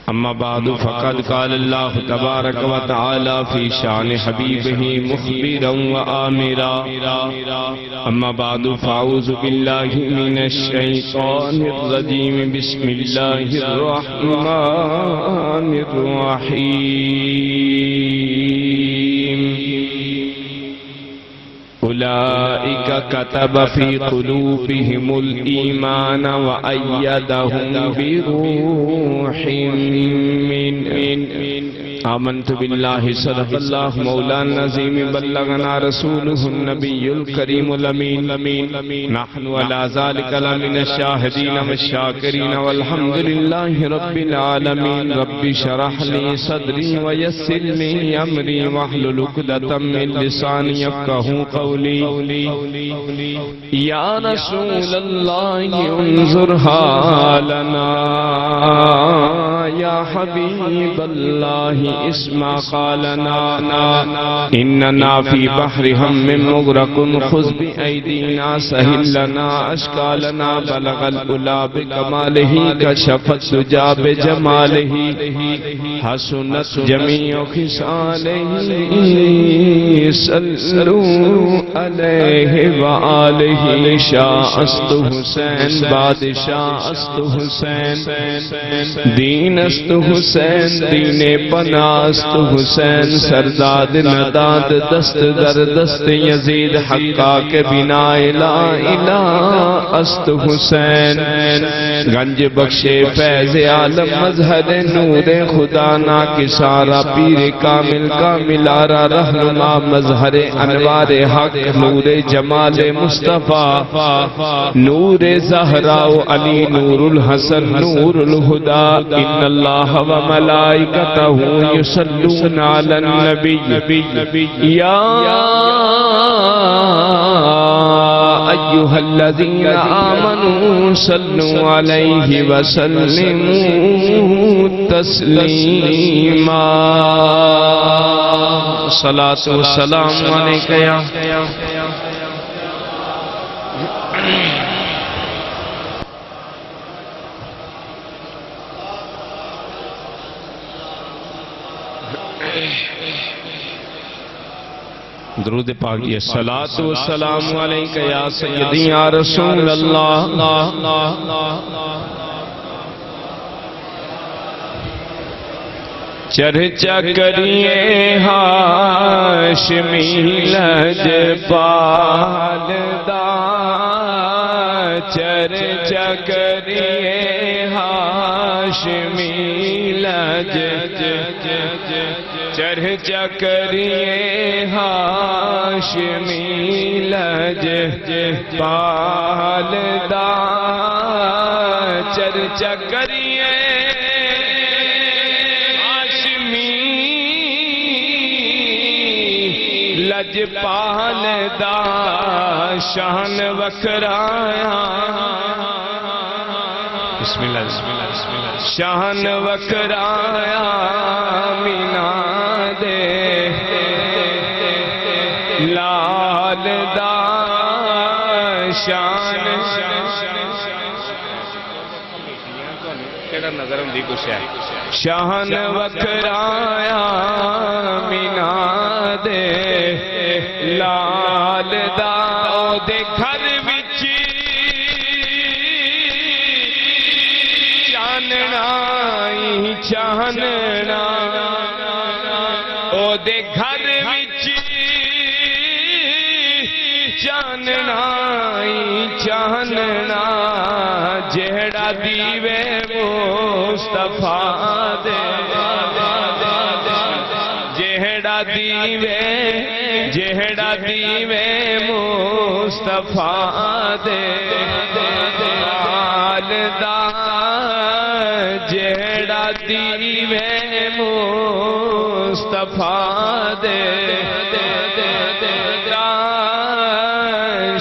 اما بعد فقد قال اللہ تبارک و تعالی فی شان حبیبہ مخبرا و آمرا اما بعد فاعوذ باللہ من الشیطان الرجیم بسم اللہ الرحمن الرحیم اولئک کتب فی قلوبہم الایمان وأیدہم بروح من آمنت باللہ صدق اللہ مولانا العظیم بلغنا رسولہ النبی الکریم الامین نحن علی ذلک لمن الشاہدین والشاکرین والحمدللہ رب العالمین رب شرح لی صدری ویسر لی امری واحلل عقدۃ من لسانی یفقہوا قولی یا رسول اللہ انظر حالنا یا حبیب اللہ اسمع قالنا اننا فی بحر ہم مغرق خذ بأیدینا سہل لنا اشکالنا بلغ العلا بکمالہ کشف الدجی بجمالہ حسنت جمیع خصالہ صلوا علیہ وآلہ شاہ است حسین بادشاہ است حسین دین است حسین دین پناست حسین سرداد نداد دست در دست یزید حقا کے بنا لا الہ است حسین گنج بخشے فیض عالم مظہر نور خدا نا کسارا پیر کامل کاملارا رہنما مظہر انوار حق نور جمال مصطفیٰ نور زہرا علی نور الحسن نور الہدا ان اللہ و ملائکتہ یصلون علی النبی یا ایہا الذین آمنوا صلوا علیہ وسلموا تسلیما صلاۃ و سلام علیکہ یا درود پاک یہ صلاۃ و سلام علیکہ یا سیدی یا رسول اللہ چرچا کریے ہاشمی لجپال دا چرچا کریے ہاشمی چرچا کریے ہاشمی لجپال دا چرچا کریے لجپال دا شان وکرایا بسم اللہ بسم اللہ بسم اللہ شان وکرایا مینا دے لال دا شان شان وکرایا مینا دے لال دا دے گھر وچ چاننا ہی چاننا او دے گھر وچ چاننا ہی چاننا جہڑا دیوے مصطفیٰ دے جہڑا دیوے مصطفیٰ دے لال دا جہڑا دیوے مصطفیٰ دے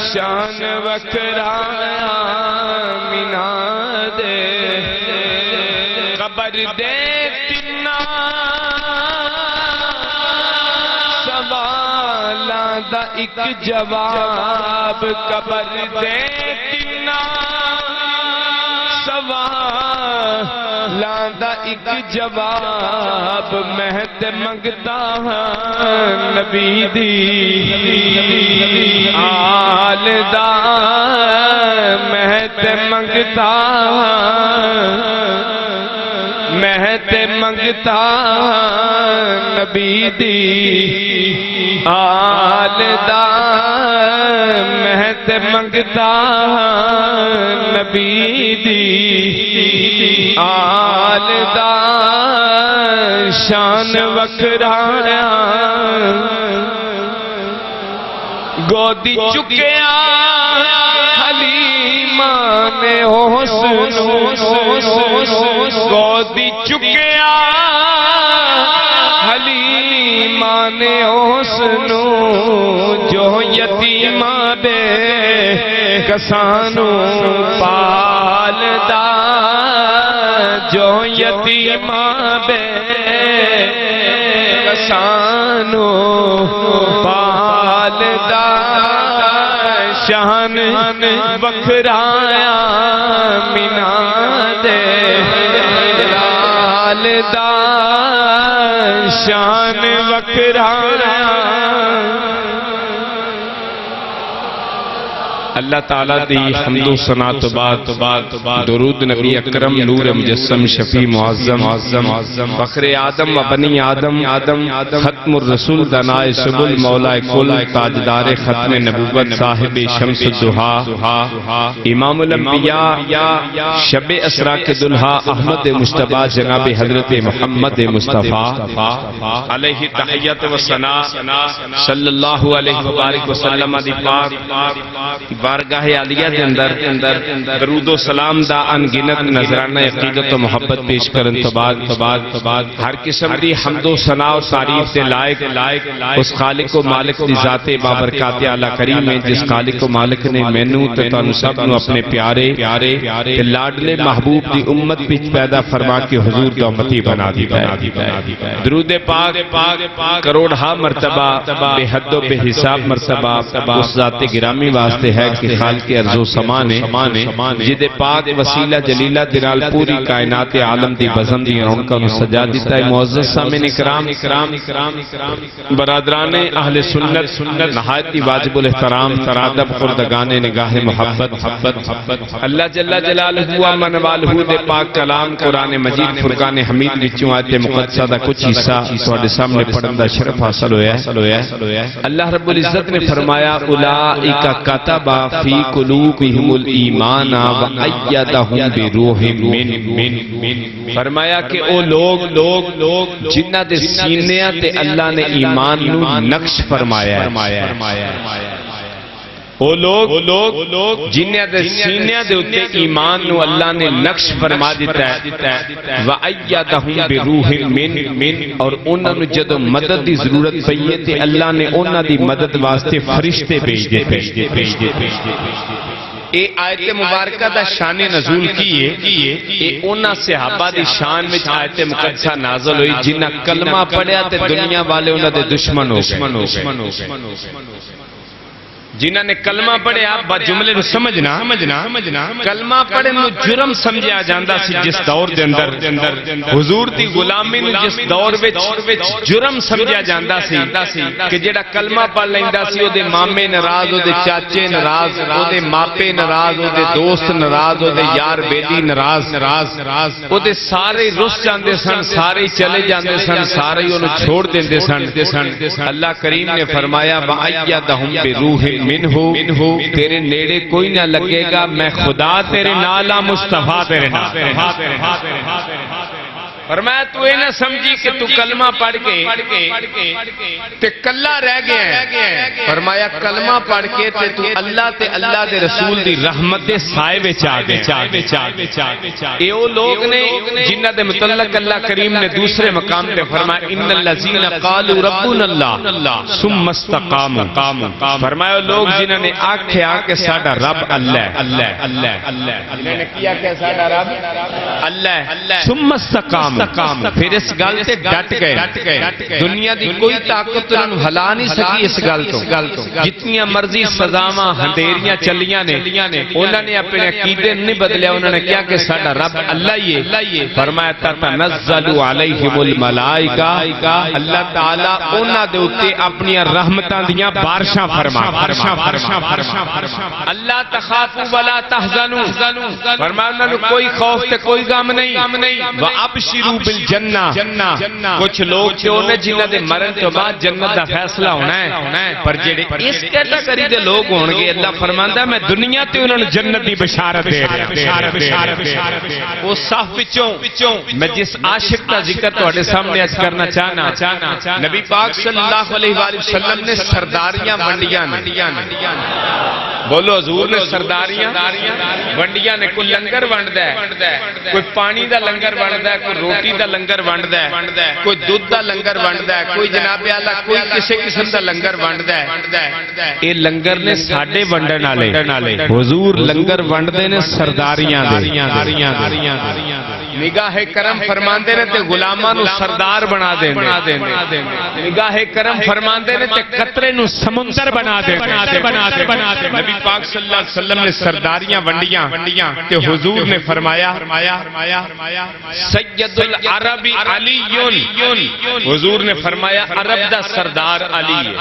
شان وکرایا مینا دے قبر دے تنا سوالاں دا ایک جواب قبر دے تنا سوالاں دا ایک جواب میں تے منگدا ہاں نبی دی آل دا میں تے منگدا میں تے منگدا نبی دی آل دا میں تے منگدا نبی دی آل دا شان وکرایا گودی چکیا حلیمہ نے حسن گودی چکیا حلیمہ نے حسن جو یتیمہ بے کسانو پالدا جو یتیمہ بے کسانو پالدا شان وکرایا مینا دے لال دا شان وکرایا اللہ تعالیٰ دی حمد و ثنا تو بعد درود نبی اکرم نور مجسم شفیع معظم فخر آدم و بنی آدم ختم الرسول دنائے سبل مولا کل تاجدار ختم نبوت صاحب شمس الدہا امام الانبیاء شب اسرا کے دلہا احمد مصطفیٰ جناب حضرت محمد مصطفیٰ علیہ تحیت و ثنا صلی اللہ علیہ وبارک وسلم دی پاک بارگاہ عالیہ دے اندر درود و سلام دا انگنت نظرانہ عقیدت و محبت پیش کرن تو بعد ہر قسم دی حمد و ثنا و تعریف سے لائق اس خالق و مالک دی ذات بابرکات اعلی کریم میں جس خالق و مالک نے مینوں تے تانوں سب نو اپنے پیارے تے لاڈلے محبوب دی امت وچ پیدا فرما کے حضور دا امتی بنا دیتا ہے درود پاک کروڑہا مرتبہ بے حد و بے حساب مرتبہ اس ذات گرامی واسطے ہے کہ خالق ارض و سما نے جد پاک وسیلہ جلیلہ دنال پوری کائنات عالم دی بزم دی رونقہ نو سجا دیتا ہے معزز سامعین اکرام برادران اہل سنت نہایت واجب الاحترام ترادب خردگان نگاہ محبت اللہ جل جلالہ و منوالہ دے پاک کلام قرآن مجید فرقان حمید وچوں آیت مقدسہ دا کچھ حصہ تواڈے سامنے پڑھن دا شرف حاصل ہویا ہے اللہ رب العزت نے فرمایا اولئک کتب فی قلوبہم الایمان وایدہم بروح من فرمایا کہ او لوگ جنہ دے سینیاں تے اللہ نے ایمان نو نقش فرمایا ہے وہ لوگ جنہ دے سینیاں دے اتے ایمان نو اللہ نے نقش فرما دیتا ہے وَأَيَّدَهُمْ بِرُوحٍ مِّن اور انہوں نے جدو مدد دی ضرورت پئیے تے اللہ نے انہوں دی مدد واسطے فرشتے بھیج دیتے اے آیت مبارکہ دا شان نزول کیے اے انہاں صحابہ دی شان میں آیت مقدسہ نازل ہوئی جنہ کلمہ پڑھیا تے دنیا والے انہاں دے دشمن ہو گئے جنہاں نے کلمہ پڑھے آپ با جملے نو سمجھنا کلمہ پڑھے نو جرم سمجھیا جاندہ سی جس دور دے اندر حضور دی غلامی نو جس دور وچ جرم سمجھیا جاندہ سی کہ جیڑا کلمہ پڑھ لیندہ سی او دے مامے ناراض او دے چاچے ناراض او دے ماپے ناراض او دے دوست ناراض او دے یار بیلی ناراض او دے سارے رس جاندے سن سارے چلے جاندے سن سارے انہوں چھوڑ دیندے سن اللہ کریم نے فرمایا وَأَيَّدَهُمْ بِرُوحٍ منہو تیرے نیڑے کوئی نہ لگے گا میں خدا تیرے نالا مصطفیٰ تیرے نال فرمایا تو یہ نہ سمجھی کہ تو کلمہ پڑھ کے تے کلا رہ گیا ہے، فرمایا کلمہ پڑھ کے تے تو اللہ تے اللہ دے رسول دی رحمت دے سائے وچ آ گیا۔ اے او لوگ نے جنہاں دے متعلق اللہ کریم نے دوسرے مقام تے فرمایا ان الذین قالوا ربنا اللہ ثم استقاموا، فرمایا لوگ جنہاں نے آکھیا کہ ساڈا رب اللہ انہوں نے کیا کہ ساڈا رب اللہ، ثم استقاموا، پھر اس گل تے ڈٹ گئے، دنیا دی کوئی طاقت انہوں ہلا نہیں سکی اس گل تو، جتنی مرضی سزاواں ہندیریاں چلیاں نے انہوں نے اپنے عقیدے نہیں بدلیا، انہوں نے کیا کہ ساڈا رب اللہ ہی ہے۔ فرمایا تتنزل علیہم الملائکہ، اللہ تعالی انہاں دے اوتے اپنی رحمتاں دیاں بارشاں فرما، اللہ تخافوا ولا تحزنوا، فرمایا انہاں نوں کوئی خوف تے کوئی غم نہیں، وابشروا بالجنہ، کچھ لوگ تے انہاں جنہاں دے مرن تو بعد جنت دا فیصلہ ہونا ہے، پر جڑے اس کیٹیگری دے لوگ ہون گے اللہ فرماندا میں دنیا تے انہاں نوں جنت دی بشارت دے رہا، وہ صف وچوں میں جس عاشق کا ذکر تواڈے سامنے عرض کرنا چاہنا، نبی پاک صلی اللہ علیہ وآلہ وسلم نے سرداریاں ونڈیاں نے، بولو حضور نے سرداریاں ونڈیاں نے، کوئی لنگر ونڈدا ہے، کوئی پانی دا لنگر ونڈدا ہے، کوئی روٹی دا لنگر ونڈدا ہے، کوئی دودھ دا لنگر ونڈدا ہے، کوئی جناب اعلی کوئی کسی قسم دا لنگر ونڈدا ہے۔ اے لنگر نے ساڈے ونڈن والے، حضور لنگر ونڈدے نے سرداریاں دے، نگاہ کرم فرماندے نے تے غلاماں نو سردار بنا دیندے، نگاہ کرم فرماندے نے تے قطرے نو سمندر بنا دیندے۔ نبی پاک صلی اللہ علیہ وسلم نے سرداریاں ونڈیاں کہ حضور نے فرمایا سید العرب علی، حضور نے فرمایا عرب دا سردار علی ہے،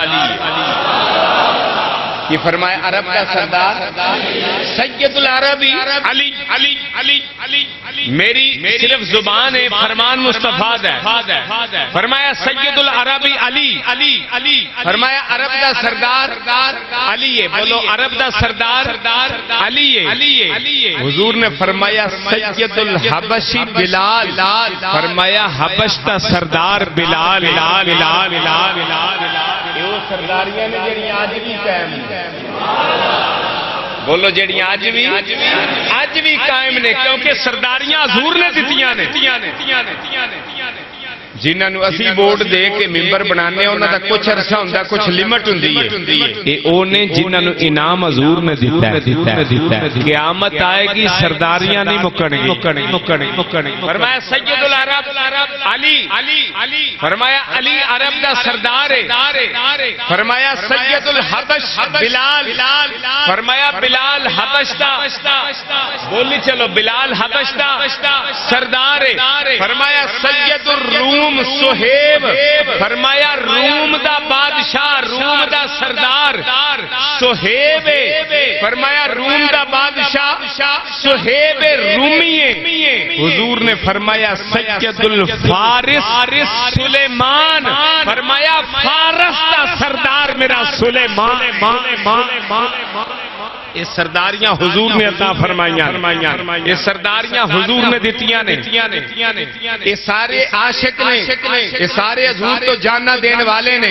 یہ فرمایا عرب کا سردار سید العربی علی، میری صرف زبان ہے، فرمان مصطفیٰ ہے، فرمایا سید العربی علی، فرمایا عرب کا سردار علی ہے، بولو عرب کا سردار علی ہے، حضور نے فرمایا سید الحبشی بلال، فرمایا حبش کا سردار بلال، یہ سرداریاں نے جڑی آج بھی قائم ہیں، بولو جڑی آج بھی قائم نے، کیونکہ سرداریاں حضور نے دتیاں نے، جنہاں نوں اسی ووٹ دے کے ممبر بنانے انہاں دا کچھ عرصہ ہوندا، کچھ لمٹ ہوندی ہے، اے او نے جنہاں نوں انعام حضور نے دتا ہے، قیامت آئے گی سرداریاں نہیں مکن گی، فرمایا سید العرب علی، فرمایا علی عرب دا سردار ہے، فرمایا سید الحبش بلال، فرمایا بلال حبش دا، بولی چلو بلال حبش دا سردار ہے، فرمایا سید الروم سہیب، فرمایا روم دا بادشاہ، روم دا سردار سہیب، فرمایا روم دا بادشاہ سہیب رومی ہے، حضور نے فرمایا سید الفارس سلیمان، فرمایا فارس دا سردار میرا سلیمان، یہ سرداریاں حضور نے عطا فرمائیاں، یہ سرداریاں حضور نے دتیاں نے، یہ سارے عاشق نے، یہ سارے حضور تو جاننا دینے والے نے۔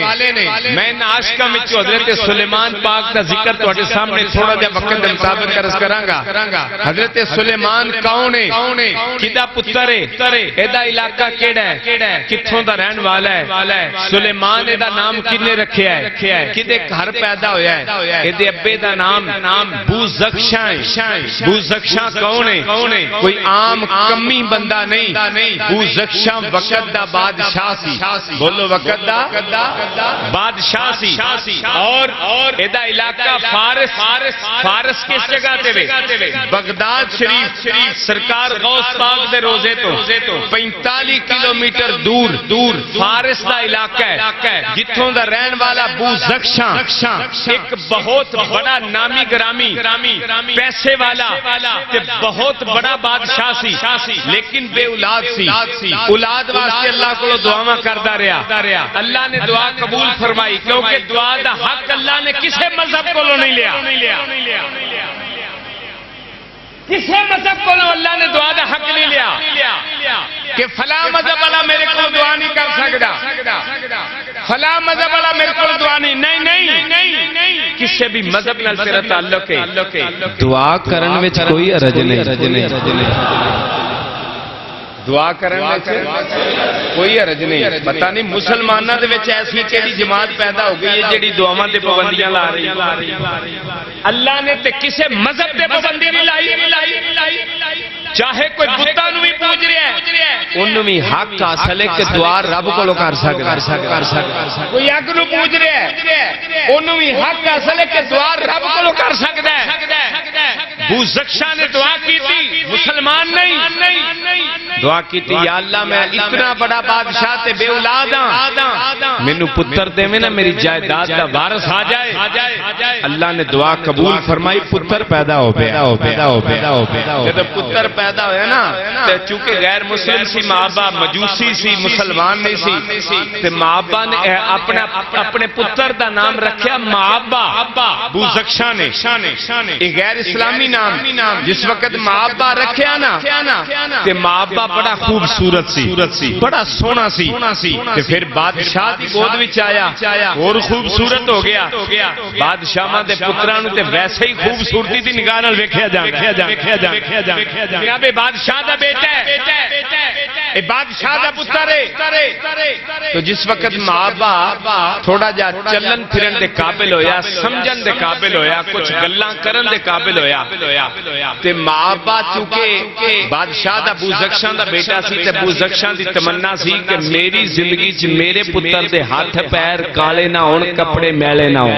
میں ان عاشقاں وچوں حضرت سلیمان پاک دا ذکر تواڈے سامنے تھوڑا جہا وقت دے مطابق عرض کراں گا۔ حضرت سلیمان کون ہے؟ کدا پتر ہے؟ ایدا علاقہ کیڑا ہے؟ کتھوں دا رہن والا ہے؟ سلیمان دا نام کنے رکھیا ہے؟ کدے گھر پیدا ہویا ہے؟ ایدے ابے دا نام بوزکشاں کون ہے؟ کوئی عام کمی بندہ نہیں، بوزکشاں وقت دا بادشاہ سی، بولو وقت دا بادشاہ سی، اور ایدہ علاقہ فارس کس جگہ تے وے؟ بغداد شریف، سرکار غوث پاک دے روزے تو 45 کلومیٹر دور فارس دا علاقہ ہے، جتھوں دا رہن والا بوزکشاں ایک بہت بڑا نامی گرامی پیسے والا تے بہت بڑا بادشاہ سی، لیکن بے اولاد سی، اولاد واسطے اللہ کو دعا کردا رہا، اللہ نے دعا قبول فرمائی، کیونکہ دعا دا حق اللہ نے کسے مذہب کو نہیں لیا، کسے مذہب کو اللہ نے دعا دا حق نہیں لیا کہ فلاں مذہب فلاں مذہب والا میرے کو دعا نہیں، نہیں، کسی بھی مذہب نال تیرا تعلق ہے، دعا کرن وچ کوئی حرج نہیں، دعا کرن وچ کوئی حرج نہیں۔ پتہ نہیں مسلماناں دے وچ ایسی کیڑی جماعت پیدا ہو گئی ہے جیڑی دعاواں تے پابندیاں لا رہی ہے۔ اللہ نے تے کسے مذہب تے پابندی نہیں لائی، چاہے کوئی بتاں نوں بھی پوج رہا ہے انہوں بھی حق حاصل ہے کہ دعا رب کو کر سکتا، کوئی اگ نوں پوج رہا ہے انہوں بھی حق حاصل ہے کہ دعا رب کو کر سکتا ہے۔ بوزکشاہ نے دعا کی تھی، مسلمان نہیں، دعا کی تھی یا اللہ میں اتنا بڑا بادشاہ تے بے اولاد ہاں، مینوں پتر دے میں نا میری جائیداد دا وارث آ جائے۔ اللہ نے دعا قبول فرمائی، پتر پیدا ہو گیا۔ جب پتر پیدا ہویا نا تے چونکہ غیر مسلم سی، ماں باپ مجوسی سی، مسلمان نہیں سی، تے ماں باپ نے اپنے پتر دا نام رکھیا مابا، بوزکشاہ نے، یہ غیر اسلامی نام جس وقت مابا رکھیا نا تے مابا بڑا خوبصورت سی، بڑا سونا سی، تے پھر بادشاہ دی گود وچ آیا اور خوبصورت ہو گیا۔ بادشاہاں دے پتراں نوں تے ویسے ہی خوبصورتی دی نگاہ نال ویکھیا جائے، بادشاہ دا بیٹا ہے، بادشاہ دا پتر ہے۔ تو جس وقت ماں باپ تھوڑا جا چلن پھرن دے قابل ہویا، سمجھن دے قابل ہویا، کچھ گلاں کرن دے قابل ہویا، تے ماں باپ چونکہ بادشاہ دا بوزکشاہ دا بیٹا سی تے بوزکشاہ دی تمنا سی کہ میری زندگی چ میرے پتر دے ہاتھ پیر کالے نہ ہون، کپڑے میلے نہ ہون۔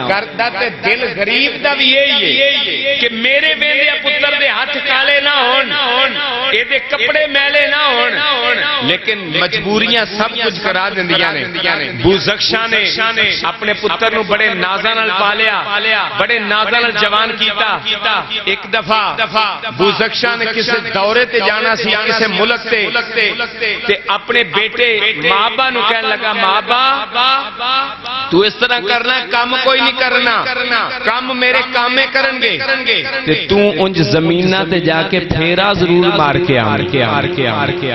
کردا تے دل غریب دا بھی یہی ہے کہ میرے ویندے پتر دے ہاتھ کالے نہ ہون، اے دے کپڑے میلے نہ ہون، لیکن مجبوریاں سب کچھ کرا دیندیاں نے۔ بوزکشاہ نے اپنے پتر نو بڑے نازاں نال پالیا، بڑے نازاں نال جوان کیتا۔ ایک دفعہ بوزکشاہ نے کسی دورے تے جانا سی، کسی ملک تے اپنے بیٹے مابا نو کہن لگا، مابا تو اس طرح کرنا، کام کوئی نہیں کرنا، کام میرے کامے کرن گے تے تو انج زمیناں تے جا کے پھیرا ضرور مار کے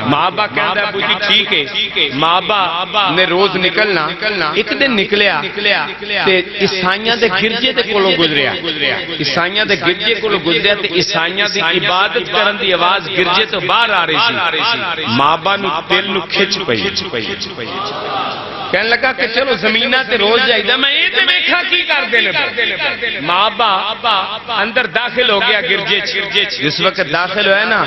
مابا کہندا ابو جی ٹھیک ہے۔ مابا نے روز نکلنا، ایک دن نکلیا تے عیسائیاں دے گرجے دے کولوں گزریا، عیسائیاں دے گرجے کولوں گزریا تے عیسائیاں دی عبادت کرن دی آواز گرجے تو باہر آ رہی سی۔ مابا نو دل نو کھچ پئی، کہنے لگا کہ چلو زمینہ تے روز جائیدہ، میں یہ تے ویکھا کی کر دینے پہ۔ مابا اندر داخل ہو گیا گرجے چ، جس وقت داخل ہوئے نا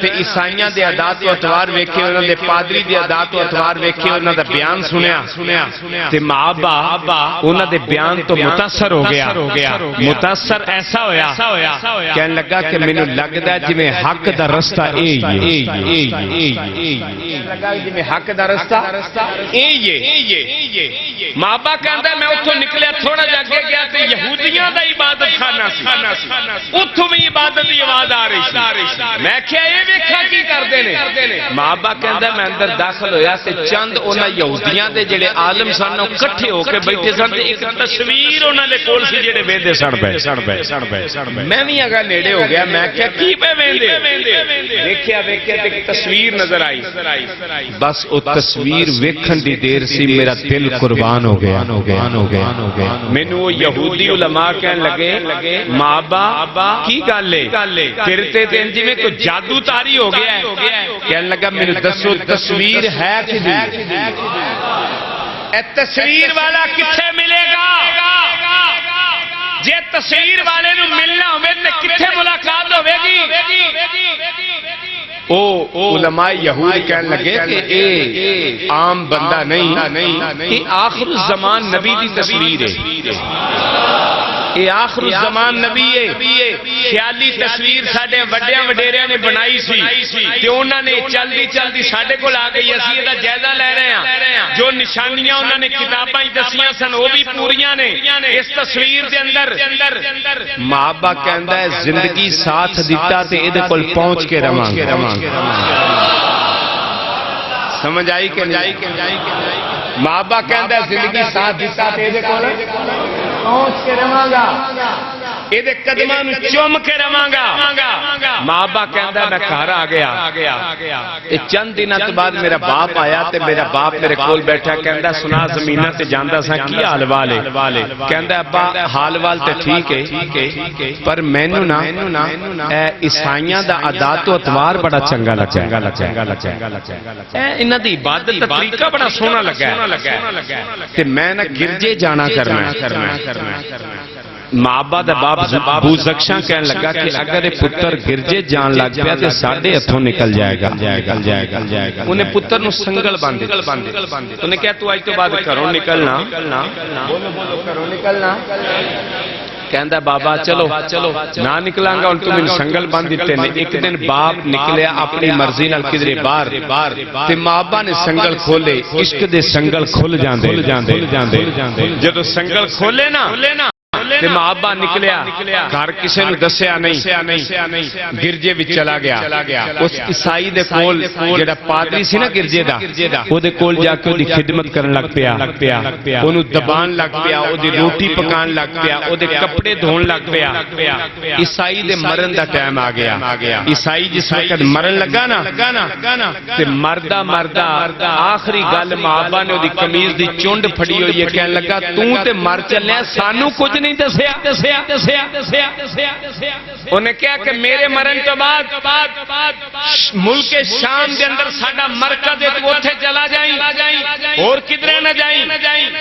تے عیسائیاں دے عادات و اطوار ویکھے، انہاں دے پادری دے عادات و اطوار ویکھے، انہاں دا بیان سنیا تے مابا انہاں دے بیان تو متاثر ہو گیا، متاثر ایسا ہویا کہنے لگا کہ مینوں لگدا ہے جویں حق دا رستہ اے لگا جویں حق دا رستہ اے مابا کہندا میں اتھوں نکلیا، تھوڑا جا کے گیا تے یہودیاں دا عبادت خانہ سی، اتھوں بھی عبادت دی آواز آ رہی سی۔ میں کیا یہ ویکھا کی کردے نے؟ مابا کہندا میں اندر داخل ہویا تے چند انہاں یہودیاں دے جڑے عالم سن او اکٹھے ہو کے بیٹھے سن تے ایک تصویر انہاں دے کول سی جڑے ویندے سن پے۔ میں بھی اگا نیڑے ہو گیا، میں کیا کی پے ویندے؟ ویکھیا تے ایک تصویر نظر آئی، بس او تصویر ویکھن دی دیر سی میرا دل قربان ہو گیا۔ مینوں وہ یہودی علماء کہنے لگے، مابا کی گل ہے تیرے تے انج میں کوئی جادو تاری ہو گیا ہے؟ کہنے لگا مینوں دسو تصویر ہے کدی؟ اے تصویر والا کتھے ملے گا؟ جے تصویر والے نو ملنا ہوے تے کتھے ملاقات ہوے گی؟ او علماء یہود کہنے لگے کہ اے عام بندہ نہیں، اے آخر الزمان نبی دی تصویر ہے، اے آخر الزمان نبی ہے۔ خیالی تصویر ساڈے وڈیاں وڈیریاں نے بنائی سی تے انہاں نے چلدی ساڈے کول آ گئی، اسی دا جائزہ لے رہے ہیں، جو نشانیاں انہاں نے کتاباں وچ دسیاں سن وہ بھی پوریاں نے اس تصویر دے اندر۔ مابا کہندا ہے زندگی ساتھ دیتا تے ایں دے کول پہنچ کے رواں گے۔ سمجھ آئی کہ نہیں؟ مابا کہندا ہے زندگی ساتھ دیتا تے ایں دے کول پہنچ کے رواں گا۔ اے دے قدماں نوں چوم کے رواں گا ماں با کہندا میں گھر آ گیا اے چند دنوں تو بعد میرا باپ آیا تے میرا باپ میرے کول بیٹھا کہندا سنا زمیناں تے جاندا سا کی حال والے کہندا ابا حال وال تے ٹھیک ہے پر مینوں نا اے عیسائیاں دا عادات و اتوار بڑا چنگا لگا اے انہاں دی عبادت دا طریقہ بڑا سونا لگا تے میں نا گرجے جانا کرنا ماں دا باپ ابو زکشاں کہنے لگا کہ اگر یہ پتر گرجے جان لگ پیا تو ساڈے ہتھوں نکل جائے گا انہیں پتر نو سنگل باندھ انہیں کہا تو اج تو بعد گھروں نکلنا گھروں نکلنا کہندا بابا چلو نہ نکلاں گا ہن تو میں سنگل باندھ دتے نے ایک دن باپ نکلیا اپنی مرضی نال کدھرے باہر تے ماں نے سنگل کھولے عشق دے سنگل کھل جاندے جدوں سنگل کھولے نا تے ماں نکلیا گھر کسے نوں دسیا نہیں گرجے وچ چلا گیا اس عیسائی دے کول جڑا پادری سی نا گرجے دا او دے کول جا کے دی خدمت کرن لگ پیا اونوں دبان لگ پیا او دی روٹی پکان لگ پیا او دے کپڑے دھون لگ پیا عیسائی دے مرن دا ٹائم آ گیا عیسائی جس وقت مرن لگا نا تے مردا آخری گل ماں نے او دی قمیض دی چونڈ پھڑی ہوئی ہے کہن لگا تو تے مر چلیا سانو کچھ نہیں دسیا انہیں کہا کہ میرے مرن تو بعد ملک شام دے اندر ساڈا مرکز ہے تو اوتھے چلا جائیں اور کدھر نہ جائیں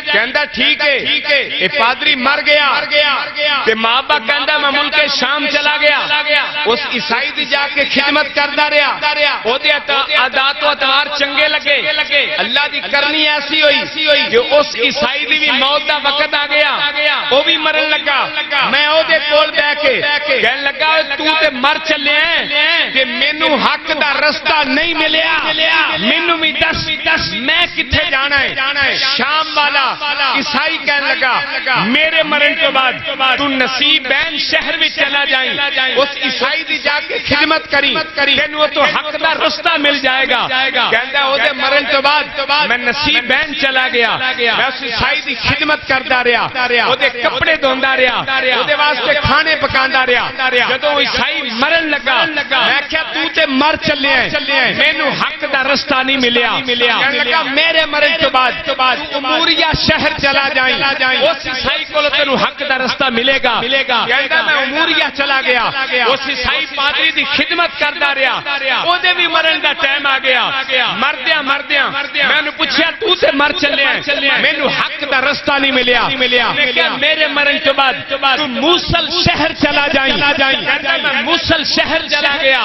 کہندا ٹھیک ہے اے پادری مر گیا تے ماں باپ کہندا میں ملک شام چلا گیا اس عیسائی دی جا کے خدمت کردا رہیا او دے عادات و اطوار چنگے لگے اللہ دی کرنی ایسی ہوئی کہ اس عیسائی دی بھی موت دا وقت آ گیا او بھی مرن لگا میں او دے کول بیٹھ کے کہن لگا تو تے مر چلے ہیں کہ مینوں حق دا رستہ نہیں ملیا مینوں بھی دس میں کتھے جانا ہے شام والا عیسائی کہن لگا میرے مرن کے بعد تو نصیبین شہر میں چلا جائیں اس عیسائی دی جا کے خدمت کری تینوں تو حق دا رستہ مل جائے گا کہندا او دے مرن کے بعد میں نصیبین چلا گیا میں اس عیسائی دی خدمت کردا رہیا او دے کپڑے دھوندا رہیا او دے واسطے کھانے پکاندا رہیا جدوں عیسائی مرن لگا میں کہیا تو تے مر چلے ہیں مینوں حق دا رستہ نہیں ملیا کہنے لگا میرے مرن کے بعد اموریا شہر چلا جائیں اس عیسائی کو تینوں حق دا رستہ ملے گا کہندا میں اموریا چلا گیا اس عیسائی پادری دی خدمت کردا رہیا او دے بھی مرن دا ٹائم آ گیا مردیاں میں نے پوچھیا تو تے مر چلے ہیں مینوں حق دا رستہ نہیں ملیا میرے مرن کے بعد تو موصل شہر چلا جائیں میں موصل شہر چلا گیا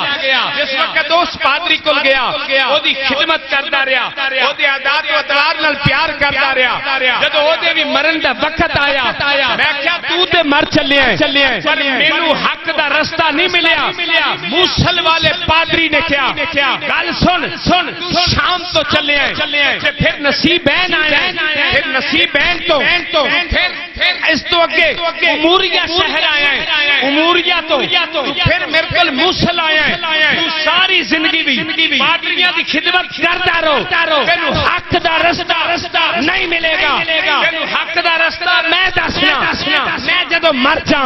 جس وقت اس پادری کول گیا او دی خدمت کردا رہیا او دے عادات و اطوار نال پیار کردا رہیا جدوں او دے بھی مرن دا وقت آیا میں کہیا تو تے مر چلے ہیں پر مینوں حق دا رستہ نہیں ملیا موصل والے پادری نے کہا گل سن شام تو چلے ہیں پھر نصیبین آئے پھر نصیبین تو پھر اس تو اگے اموریا شہر آیا ہے اموریا تو پھر میرے کول موصل آیا ہے تو ساری زندگی بھی پادریاں دی خدمت کردا رہو تینوں حق دا رستہ نہیں ملے گا تینوں حق دا رستہ میں دسنا میں جدوں مر جاں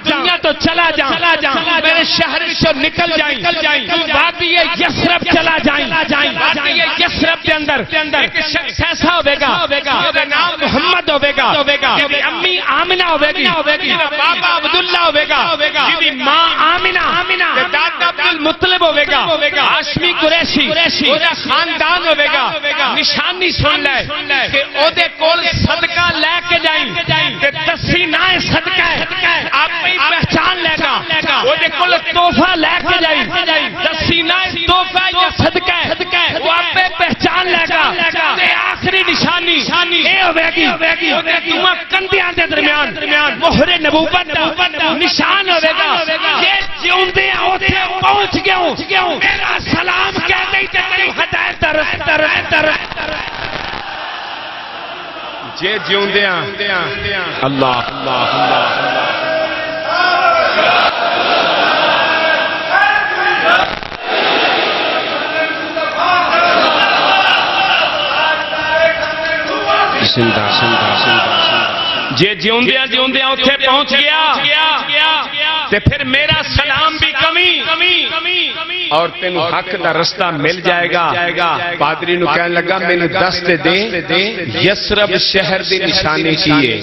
دنیا تو چلا جاں میرے شہر وچوں نکل جائیں تو وادی یثرب چلا جائیں وادی یثرب دے اندر ایک شخص ایسا ہوے گا جس دا نام محمد ہوے گا جی امی آمنہ ہوے گی بابا عبداللہ ہوے گا جی ماں آمنہ دادا عبد المطلب ہوے گا ہاشمی قریشی او دا خاندان ہوے گا نشانی سن لے کہ او دے کول صدقہ لے کے جائیں تے دسی نہ صدقہ ہے آپ ہی پہچان لے گا او دے کول تحفہ لے کے جائیں دسی نہ تحفہ یا صدقہ ہے وہ آپ پہچان لے گا تے آخری نشانی اے ہوے گی او دے دوواں کندیاں دے درمیان مہر نبوت دا نشان ہوے گا یہ جیوندے اوتھے پہنچ گیا ہوں میرا سلام کہہ دے تے تینوں ہدایت در جے جیوندیاں اللہ جے جیوندیاں اوتھے پہنچ گیا تے پھر میرا سلام بھی کمی اور تینو حق دا رستہ مل جائے گا. پادری نو کہنے لگا مینوں دس تے دے یسرب شہر دی نشانی کیے.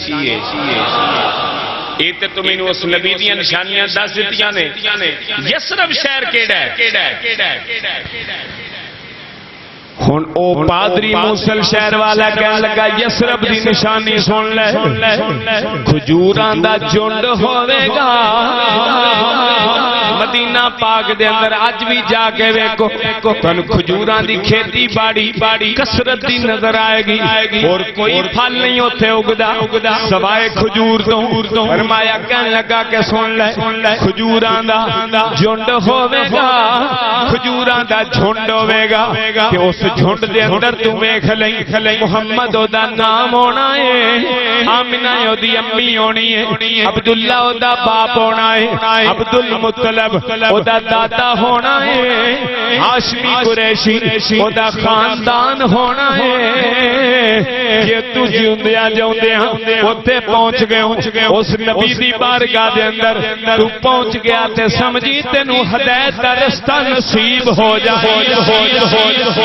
یہ تے تو مینوں اس نبی دیاں نشانیاں دس دتیاں نے. یسرب شہر کیڑا ہے؟ ہن او پادری موصل شہر والا کہنے لگا یسرب دی نشانی سن لے. کھجوراں دا جھنڈ ہوے گا مدینہ پاک دے اندر. اج بھی جا کے ویکھو تن کھجوراں دی کھیتی باڑی کثرت دی نظر آئے گی اور کوئی پھل نہیں اوتھے اگدا سوائے کھجور تو. فرمایا کہنے لگا کہ سن لے کھجوراں دا جھنڈ ہوے گا. کھجوراں دا جھنڈ ہوے گا کہ اس جھنڈ دے اندر تو ویکھ لئی محمد او دا نام ہونا ہے, آمنہ او دی امی ہونی ہے, عبداللہ او دا باپ ہونا ہے, عبد المطلب او دا دادا ہونا ہے, ہاشمی قریشی او دا خاندان ہونا ہے. کہ تو جیوندیاں جاؤندیاں اوتھے پہنچ گئے اس نبی دی بارگاہ دے اندر تو پہنچ گیا تے سمجھی تینوں ہدایت دا رستہ نصیب ہو جائے.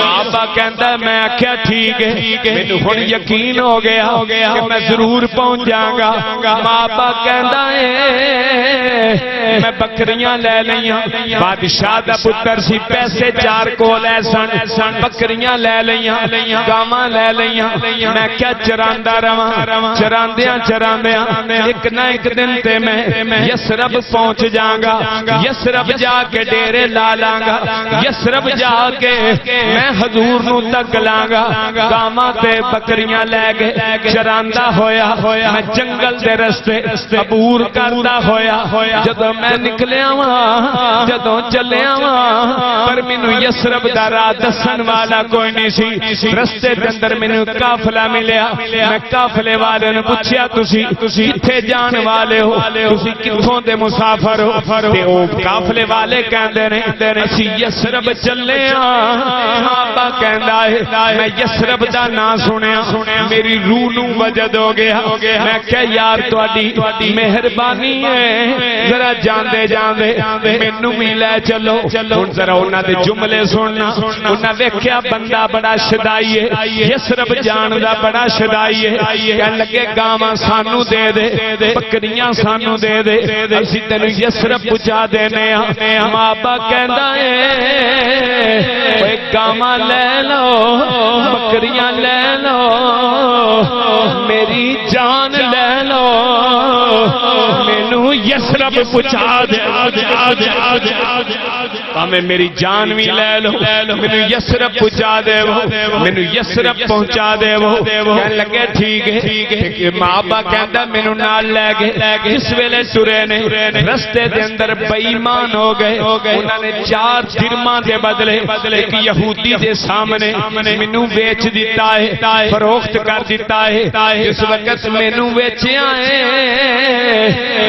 آبا کہندا میں آکھیا ٹھیک ہے مینوں ہن یقین ہو گیا کہ میں ضرور پہنچ جاؤں گا. آبا کہندا میں بکریاں لے لیاں, بادشاہ دا پتر سی, پیسے 4 کول سن, بکریاں لے لیاں, گاواں لے لیاں. میں کیا چراندا رواں, چراندیاں ایک نہ ایک دن تے میں یسرب پہنچ جاؤں گا. یسرب جا کے ڈیرے لا لاں گا. یسرب جا کے میں حضور نو تک لاں گا. گاواں تے بکریاں لے کے چراندا ہویا میں جنگل دے رستے عبور کردا ہویا جدوں میں نکلیا واں, جدوں چلیا واں, پر مینوں یسرب دا راہ دسن والا کوئی نہیں سی. رستے دے اندر مینوں قافلہ ملیا. میں قافلے والے نے پوچھیا تسی کتھے جان والے ہو, تسی کتھوں دے مسافر ہو؟ تے او قافلے والے کہندے نے اسی یسرب چلے ہاں. آبا کہندا ہے میں یسرب دا نام سنیا میری روح نو وجد ہو گیا. میں کہ یار تہاڈی مہربانی ہے, ذرا جاندے مینوں بھی لے چلو. ہن ذرا انہاں دے جملے سننا. انہاں ویکھیا بندہ بڑا شدائی ہے, یسرب جان دا بڑا شدائی ہے. کہن لگے گاواں سانو دے, بکریاں سانو دے, اسی تینوں یسرب پہنچا دینے ہاں. ماں با کہندا اے گاواں لے لو, بکریاں لے لو, میری جان لے لو, مینوں یسرب پہنچا دے. میں میری جان بھی لے لو, مینوں یسرب پہنچا دے, مینوں یسرب پہنچا دے. کہنے لگے ٹھیک ہے. ماں با کہندا مینوں نال لے گئے. جس ویلے ٹرے نے رستے دے اندر بے ایمان ہو گئے. انہاں نے 4 درہماں دے بدلے ایک یہودی دے سامنے مینوں بیچ دیتا ہے, فروخت کر دیتا ہے. اس وقت مینوں ویچیا ہے,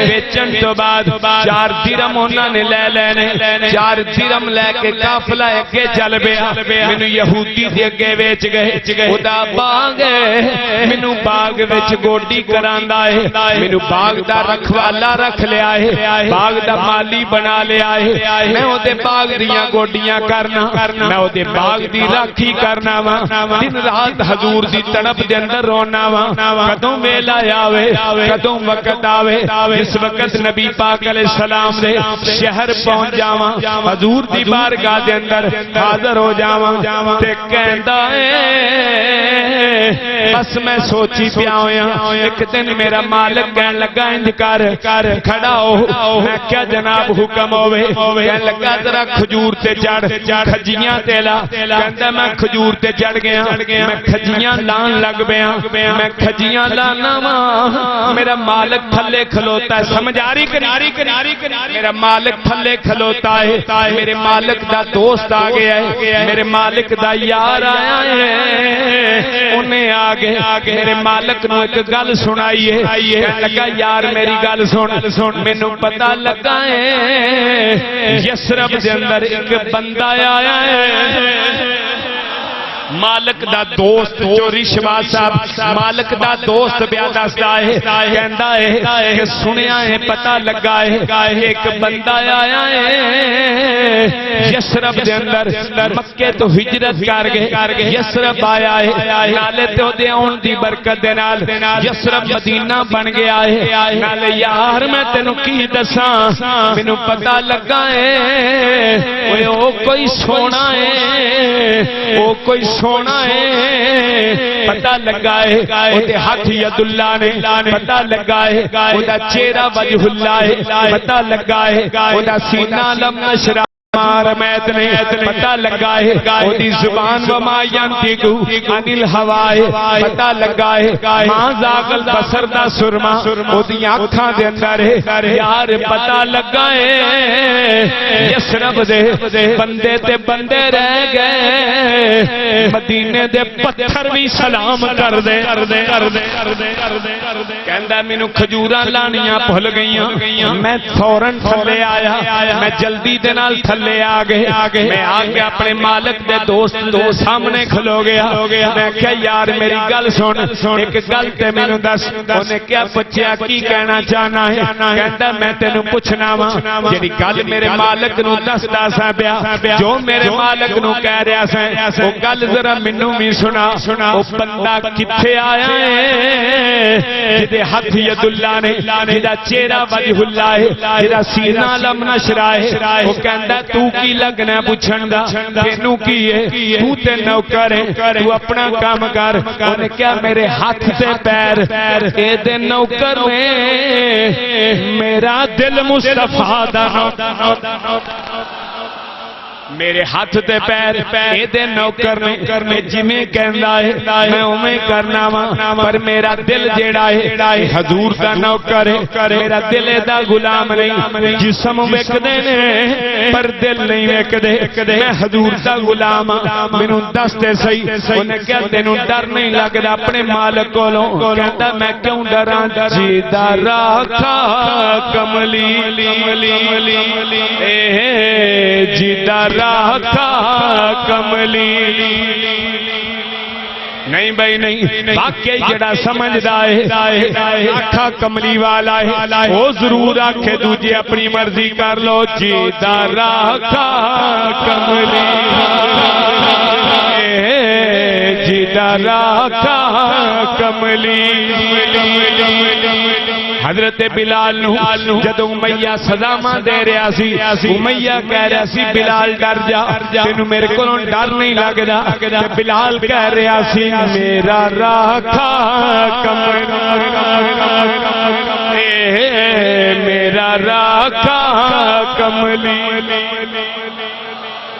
بیچن تو بعد 4 درہم انہاں نے لے لینے. 4 درہم لے کے قافلہ اگے چل پیا. مینوں یہودی دے اگے ویچ گئے. خدا باغ ہے, مینوں باغ وچ گوڈی کراندا ہے, مینوں باغ دا رکھوالا رکھ لیا ہے, باغ دا مالی بنا لیا ہے. میں او دے باغ دیاں گوڈیاں کرنا, میں او دے باغ دی راکھی کرنا وا. دن رات حضور دی تڑپ دے اندر رونا وا. کدوں ویلا آوے, کدوں وقت آوے. اس وقت نبی پاک علیہ السلام دے شہر پہنچ جاواں, حضور دی بارگاہ دے اندر حاضر ہو جاواں. تے کہندا بس میں سوچی پیا ہویا. ایک دن میرا مالک کہن لگا انج کر کھڑا ہو. میں کیا جناب حکم ہوے؟ کہن لگا ذرا کھجور تے چڑھ, کھجیاں تے لا. کہندا میں کھجور تے چڑھ گیا, میں کھجیاں لان لگ پیا. میں کھجیاں لانا وا, میرا مالک تھلے کھلوتا ہے. سمجھ آ رہی کہ میرا مالک تھلے کھلوتا ہے. میرے مالک دا دوست آ گیا ہے, میرے مالک دا یار آیا ہے. انہیں آگے میرے مالک نو ایک گل سنائی ہے. کہنے لگا یار میری گل سن, مینوں پتہ لگا ہے یسرب دے اندر ایک بندہ آیا ہے. مالک دا دوست جو رشوا صاحب مالک دا دوست بیا دسدا ہے کہندا ہے کہ سنیا ہے پتہ لگا ہے ایک بندہ آیا ہے یثرب دے اندر مکے تو ہجرت کر گئے یثرب آیا ہے نالے تے اودے اون دی برکت دے نال یثرب مدینہ بن گیا ہے نالے یار میں تینوں کی دساں مینوں پتہ لگا ہے اوے او کوئی سونا ہے او کوئی سونا ہے پتہ لگا ہے اودے ہاتھ ید اللہ نے پتہ لگا ہے اودہ چہرہ وجہ اللہ ہے پتہ لگا ہے اودہ سینہ لم نشرہ رمیت نے پتہ لگا ہے اودی زبان وما ینطقو عن الہوا پتہ لگا ہے ماں زاغل بصر دا سرما اودی آنکھاں دے اندر ہے یار پتہ لگا ہے یثرب دے بندے تے بندے رہ گئے مدینے دے پتھر بھی سلام کر دے کہندا مینوں کھجوراں لانیاں بھول گئیاں میں فوراً تھلے آیا میں جلدی دے نال تھلے آگے میں آگے اپنے مالک دے دوست دے سامنے کھلو گیا میں کہا یار میری گل سن ایک گل تے میں نے دس انہیں کیا پچھیا کی کہنا چاہنا ہے کہتا میں تینوں پوچھنا وا جیڑی گل میرے مالک نو دس سا پیا جو میرے مالک نو کہہ رہا سا وہ گل ذرا مینوں بھی سنا وہ بندہ کتھے آیا ہے جدے ہاتھ ید اللہ نے جدا چہرہ وجہ اللہ ہے جدا سینہ لم نشرہ ہے وہ کہندا تو کی لگنا پوچھن دا تینوں کی ہے تو تے نوکر ہے تو اپنا کام کر انہیں کیا میرے ہاتھ تے پیر اے دے نوکر میں میرا دل مصطفیٰ دا میرے ہاتھ تے پیر اے دے نوکر نے جویں کہندا ہے میں اوویں کرنا وا پر میرا دل جیڑا ہے حضور دا نوکر ہے میرا دل دا غلام نہیں جسم وکدے نے پر دل نہیں وکدے میں حضور دا غلام مینوں دس تے صحیح انہیں کہا تینوں ڈر نہیں لگدا اپنے مالک کولوں کہندا میں کیوں ڈراں جیدا راکھا کملی اے جیدا راکھا کملی نہیں بھائی نہیں واقعی جڑا سمجھدا ہے آکھا کملی والا ہے وہ ضرور آکھے دوجے اپنی مرضی کر لو جیدا راکھا کملی جیدا راکھا کملی حضرت بلال نو جدو امیہ صدامہ دے رہا سی امیہ کہہ رہا سی بلال ڈر جا تینوں میرے کو ڈر نہیں لگدا بلال کہہ رہا سی میرا راکھا کملی میرا راکھا کملی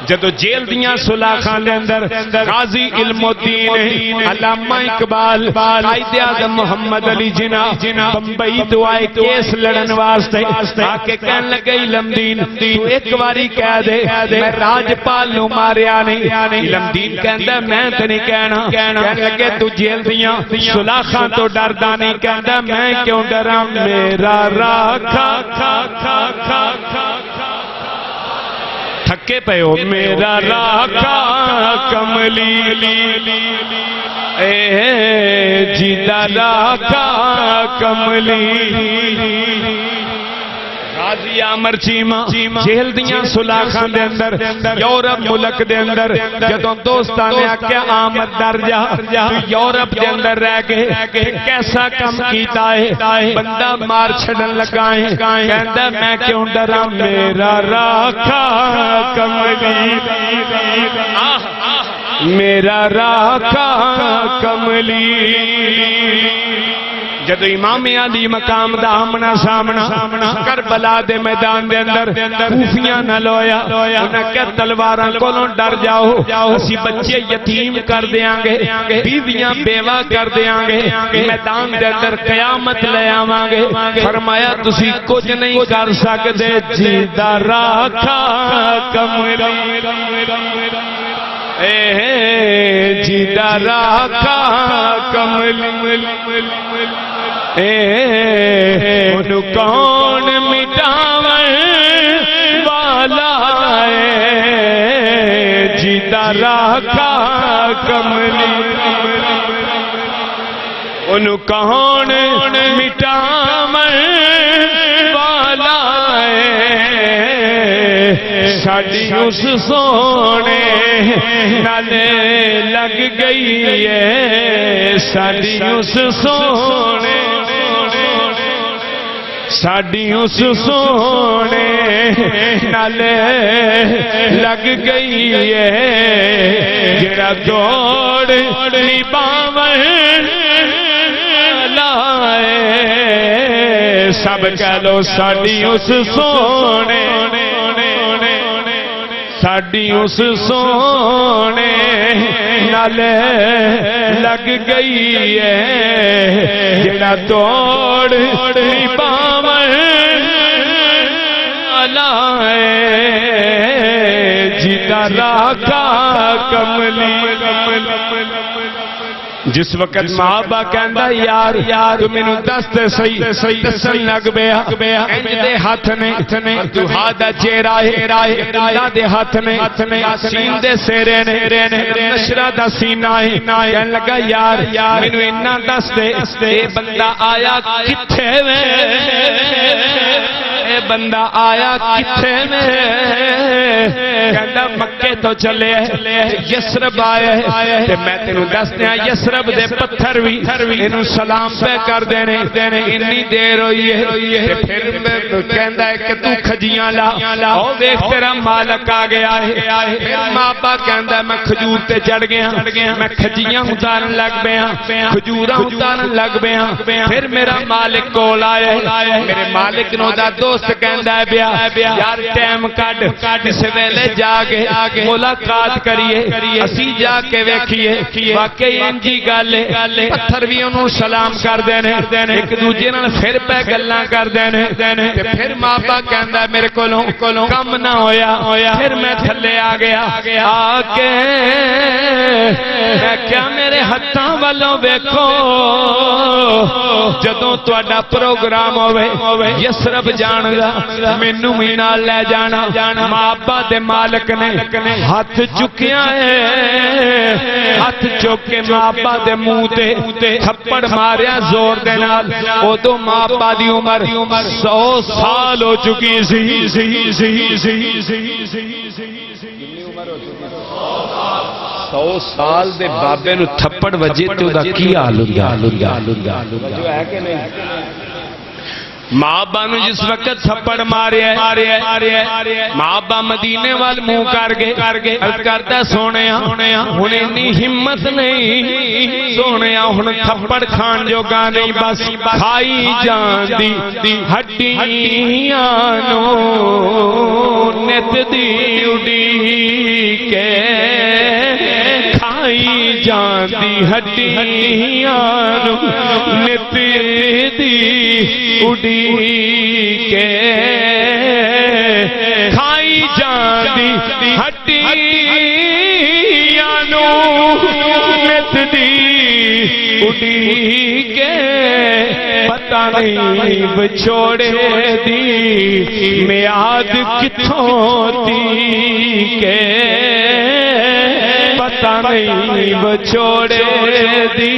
جدو جیل دیاں سلاخاں دے اندر غازی علم الدین علامہ اقبال قائد اعظم محمد علی جناح بمبئی تو آئے کیس لڑن واسطے آکے کہن لگے علم دین تو ایک باری کہہ دے میں راجپال نو ماریا نہیں علم دین کہندا میں تے نہیں کہنا کہن لگے تو جیل دیاں سلاخاں تو ڈردا نہیں کہندا میں کیوں ڈراں میرا راکھا تھکے پے ہو میرا راکھا کملی اے جیدا راکھا کملی غازی عامر چیمہ جیل دیاں سلاخاں دے اندر یورپ ملک دے اندر جدوں دوستاں نے آکھیا آمد ڈر جا تو یورپ دے اندر رہ کے کیسا کم کیتا ہے بندہ مار چھڑن لگا ہے کہندا میں کیوں ڈراں میرا راکھا کملی میرا راکھا کملی جدو امام علی مقام دا آمنا سامنا کربلا دے میدان دے اندر کوفیاں نہ لویا انہاں کہ تلواراں کولوں ڈر جاؤ اسی بچے یتیم کر دیاں گے بیویاں بیوہ کر دیاں گے میدان دے اندر قیامت لے آواں گے فرمایا تسی کچھ نہیں کر سکدے جیدا راکھا کملی اے جیدا راکھا کملی انہوں کون مٹاون والا ہے جیدا راکھا کملی انہوں کون مٹاون والا ہے ساڈی اس سونے نال لگ گئی ہے ساڈی اس سونے ساڈی اس سونے نال لگ گئی ہے جڑا دوڑ نہیں پاون لائے سب کہہ لو ساڈی اس سونے ساڈی اس سونے نال لگ گئی ہے جڑا توڑ نہیں پاون لائے جیتا راکھا کملی جس وقت مابا کہندا یار تو مینوں دس تے صحیح دسن لگ پیا انج دے ہاتھ نے تو ہادا چہرہ ہے اللہ دے ہاتھ نے سین دے سیرے نے نشرہ دا سینہ ہے کہن لگا یار مینوں اتنا دس دے اے بندہ آیا کتھے وے اے بندہ آیا کتھے میں کہندا مکے تو چلے یسرب آئے تے میں تینوں دس دیاں یسرب دے پتھر بھی انہوں سلام پہ کر دینے انی دیر ہوئی ہے تے پھر میں کہندا ہے کہ تو کھجیاں لا او دیکھ تیرا مالک آ گیا ہے پھر مابا کہندا میں کھجور تے چڑھ گیا میں کھجیاں اتارن لگ پیا کھجوراں اتارن لگ پیا پھر میرا مالک کول آیا میرے مالک نو دا دوست کہندا ہے بیا یار ٹائم کڈ اس ویلے جا کے ملاقات کریے اسی جا کے ویکھیے واقعی انجی گل ہے پتھر بھی انہوں سلام کر دینے ایک دوجے نال پھر پہ گلاں کر دینے تے پھر مابا کہندا میرے کولوں کم نہ ہویا پھر میں تھلے آ گیا آ کے میں کیا میرے ہتھاں والوں ویکھو جدوں تہاڈا پروگرام ہوے یسرب جان دا مینوں بھی نال لے جانا مابا دے مالک نے ہاتھ چکیا ہے ہاتھ چک کے مابا دے منہ تے تھپڑ ماریا زور دے نال اودوں مابا دی عمر 100 سال ہو چکی سی 100 سال دے بابے نو تھپڑ وجے تے او دا کی حال ہوندا جو ہے کہ نہیں ماں با نو جس وقت تھپڑ ماریا ماں با مدینے وال منہ کر گئے کرتا سونیا ہن اتنی ہمت نہیں سونیا ہن تھپڑ کھان جوگا نہیں بس کھائی جاندی ہڈیاں نو نت دی اڈی کے کھائی جاندی ہڈیاں نو نت دی اڈی کے کھائی جاندی ہڈیاں نو نت دی اڈی کے پتہ نہیں بچھوڑے دی میعاد کتھوں دی کے پتہ نہیں بچھوڑے دی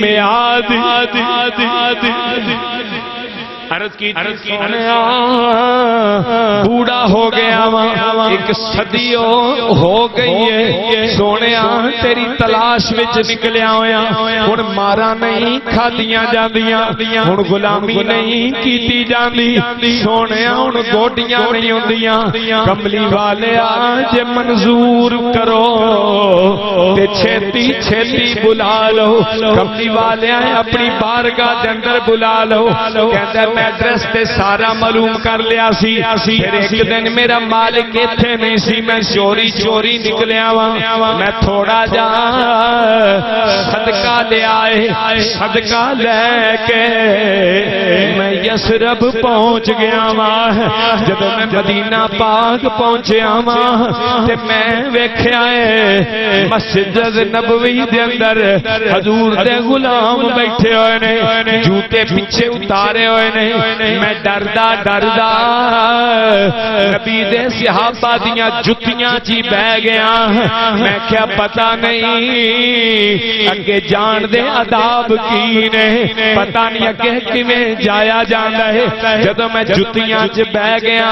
میعاد عرض کی بوڑھا ہو گیا وہاں ایک صدی ہو گئی ہے سونیا تیری تلاش وچ نکلیا ہویا ہن مارا نہیں کھادیاں جاندیاں ہن غلامی نہیں کیتی جاندی سونیا ہن گوڈیاں نہیں ہوندیاں کملی والے جے منظور کرو تے چھیتی چھیتی بلا لو کملی والے اپنی بارگاہ دے اندر بلا لو کہندا ایڈریس تے سارا معلوم کر لیا سی پھر ایک دن میرا مالک ایتھے نہیں سی میں چوری نکلیا وا میں تھوڑا جا صدقہ لے آئے صدقہ لے کے میں یسرب پہنچ گیا وا جب میں مدینہ پاک پہنچیا وا تے میں ویکھیا ہے مسجد نبوی دے اندر حضور دے غلام بیٹھے ہوئے نے جوتے پیچھے اتارے ہوئے نے میں ڈردا ڈردا نبی دے صحابہ دیاں جتیاں جی بہ گیا میں کیا پتہ نہیں اگے جان دے عذاب کی نے پتہ نہیں اگے کیویں جایا جاندا ہے جدوں میں جتیاں چ بہ گیا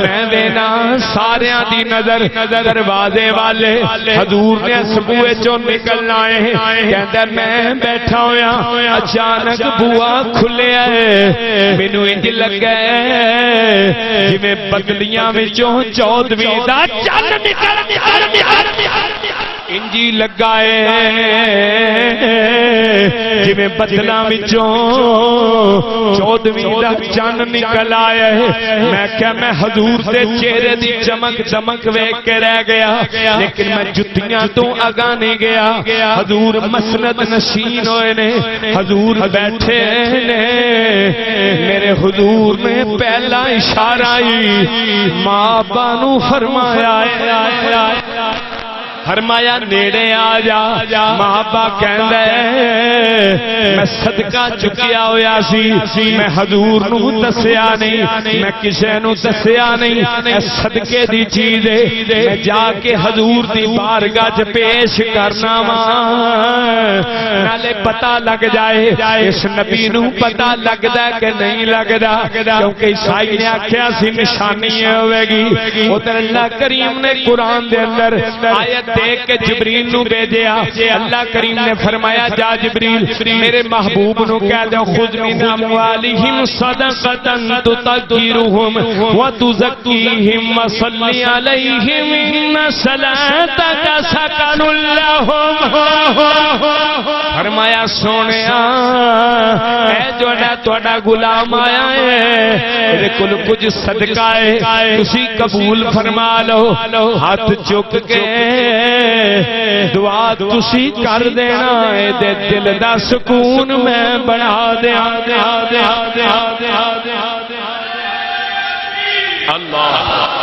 میں وینا ساریاں دی نظر دروازے والے حضور نے سبوے چوں نکلنا ہے کہندا میں بیٹھا ہویا اچانک بوا کھلیا ہے مینوں انج لگا جویں بدلیاں وچوں 14ویں دا چن نکل انجی لگا ہے جویں بدلاں وچوں 14ویں دا چن نکل آیا ہے میں کہ میں حضور دے چہرے دی چمک چمک ویکھ کے رہ گیا لیکن میں جتیاں تو آگاہ نہیں گیا حضور مسند نشین ہوئے نے حضور بیٹھے نے میرے حضور نے پہلا اشارہ ہی ماں بانو فرمایا نیڑے آ جا ماں با کہندا میں صدقہ چکیا ہویا سی میں حضور نو دسیا نہیں میں کسے نو دسیا نہیں اے صدقے دی چیز ہے میں جا کے حضور دی بارگاہ وچ پیش کرنا وا نالے پتہ لگ جائے اس نبی نو پتہ لگدا کہ نہیں لگدا کیونکہ عیسائی نے آکھیا سی نشانی ہوے گی ادھر اللہ کریم نے قرآن دے اندر آیت دیکھ کے جبریل نو بھیجیا اللہ کریم نے فرمایا جا جبریل میرے محبوب نو کہہ دو خذ من اموالہم صدقۃ تطہرھم وتزکیہم وصلی علیہم ان صلاتک سکن لہم فرمایا سونیا اے جو تہاڈا غلام آیا ہے میرے کول کچھ صدقہ ہے تسی قبول فرما لو ہاتھ چک کے دعا تسی کر دینا اے دے دل دا سکون میں بنا دیا اللہ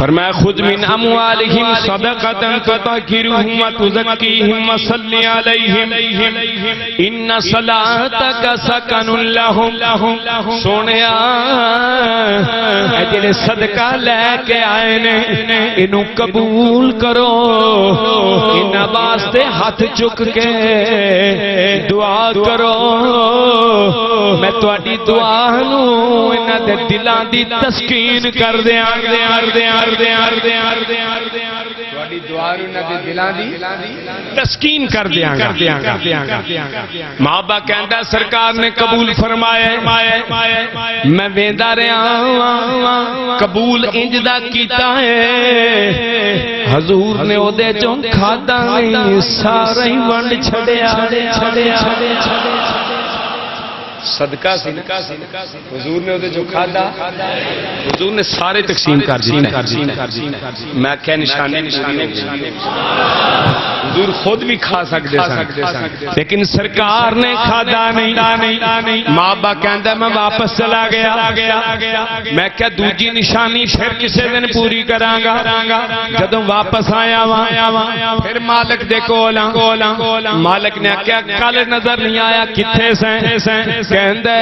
فرمایا خذ من اموالہم صدقۃ تطہرھم وتزکیہم وصلی علیہم ان صلاتک سکن لہم سونیا اے جڑے صدقہ لے کے آئے نے انہوں قبول کرو ان واسطے ہاتھ چک کے دعا کرو میں تہاڈی دعا نو انہاں دے دلاں دی تسکین کر دیاں تسکین کر دیا ماں با کہندا سرکار نے قبول فرمایا میں ویندا رہا قبول انج دا کیتا ہے حضور نے او دے چوں کھادا نہیں سارا ہی ونڈ چھڑیا صدقہ حضور نے جو کھادا حضور نے سارے تقسیم کر دی میں کیا نشانی حضور خود بھی کھا سکتے لیکن سرکار نے کھادا نہیں ماں با کہندا میں واپس چلا گیا میں کیا دوجی نشانی پھر کسے دن پوری کراں گا جدوں واپس آیا پھر مالک دے کول مالک نے کیا کل نظر نہیں آیا کتھے سیں کہندا